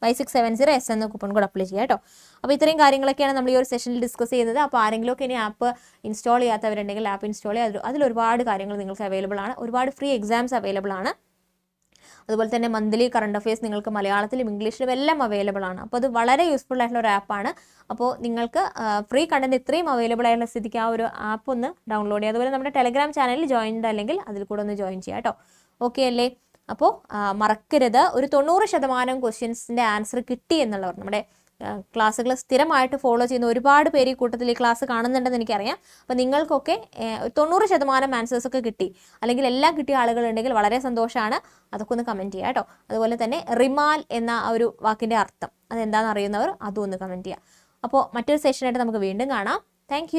Y670S എന്ന കൂപ്പൺ കോഡ് അപ്ലൈ ചെയ്യാം കേട്ടോ. അപ്പോൾ ഇത്രയും കാര്യങ്ങളൊക്കെയാണ് നമ്മൾ ഈ ഒരു സെഷനിൽ ഡിസ്കസ് ചെയ്യുന്നത്. അപ്പോൾ ആരെങ്കിലുമൊക്കെ ഇനി ആപ്പ് ഇൻസ്റ്റാൾ ചെയ്യാത്തവരുണ്ടെങ്കിൽ ആപ്പ് ഇൻസ്റ്റാൾ ചെയ്യുക. അതിൽ ഒരുപാട് കാര്യങ്ങൾ നിങ്ങൾക്ക് അവൈലബിൾ ആണ്. ഒരുപാട് ഫ്രീ എക്സാംസ് അവൈലബിൾ ആണ്. അതുപോലെ തന്നെ മന്ത്ലി കറണ്ട് അഫയേഴ്സ് നിങ്ങൾക്ക് മലയാളത്തിലും ഇംഗ്ലീഷിലും എല്ലാം അവൈലബിൾ ആണ്. അപ്പോൾ അത് വളരെ യൂസ്ഫുൾ ആയിട്ടുള്ള ഒരു ആപ്പാണ്. അപ്പോൾ നിങ്ങൾക്ക് ഫ്രീ കണ്ടന്റ് ഇത്രയും അവൈലബിൾ ആയിട്ടുള്ള സ്ഥിതിക്ക് ആ ഒരു ആപ്പ് ഒന്ന് ഡൗൺലോഡ് ചെയ്യുക. അതുപോലെ നമ്മുടെ ടെലഗ്രാം ചാനലിൽ ജോയിൻ അല്ലെങ്കിൽ അതിൽ കൂടെ ഒന്ന് ജോയിൻ ചെയ്യാം കേട്ടോ. ഓക്കെ അല്ലേ? അപ്പോൾ മറക്കരുത്, ഒരു 90% ക്വസ്റ്റ്യൻസിൻ്റെ ആൻസർ കിട്ടി എന്നുള്ളവർ, നമ്മുടെ ക്ലാസ്സുകൾ സ്ഥിരമായിട്ട് ഫോളോ ചെയ്യുന്ന ഒരുപാട് പേര് ഈ കൂട്ടത്തിൽ ഈ ക്ലാസ് കാണുന്നുണ്ടെന്ന് എനിക്കറിയാം. അപ്പോൾ നിങ്ങൾക്കൊക്കെ 90% ആൻസേഴ്സൊക്കെ കിട്ടി, അല്ലെങ്കിൽ എല്ലാം കിട്ടിയ ആളുകളുണ്ടെങ്കിൽ വളരെ സന്തോഷമാണ്. അതൊക്കെ ഒന്ന് കമൻറ്റ് ചെയ്യുക കേട്ടോ. അതുപോലെ തന്നെ റിമാൽ എന്ന ആ ഒരു വാക്കിൻ്റെ അർത്ഥം അതെന്താണെന്ന് അറിയുന്നവർ അതും ഒന്ന് കമൻറ്റ് ചെയ്യുക. അപ്പോൾ മറ്റൊരു സെഷനായിട്ട് നമുക്ക് വീണ്ടും കാണാം. താങ്ക്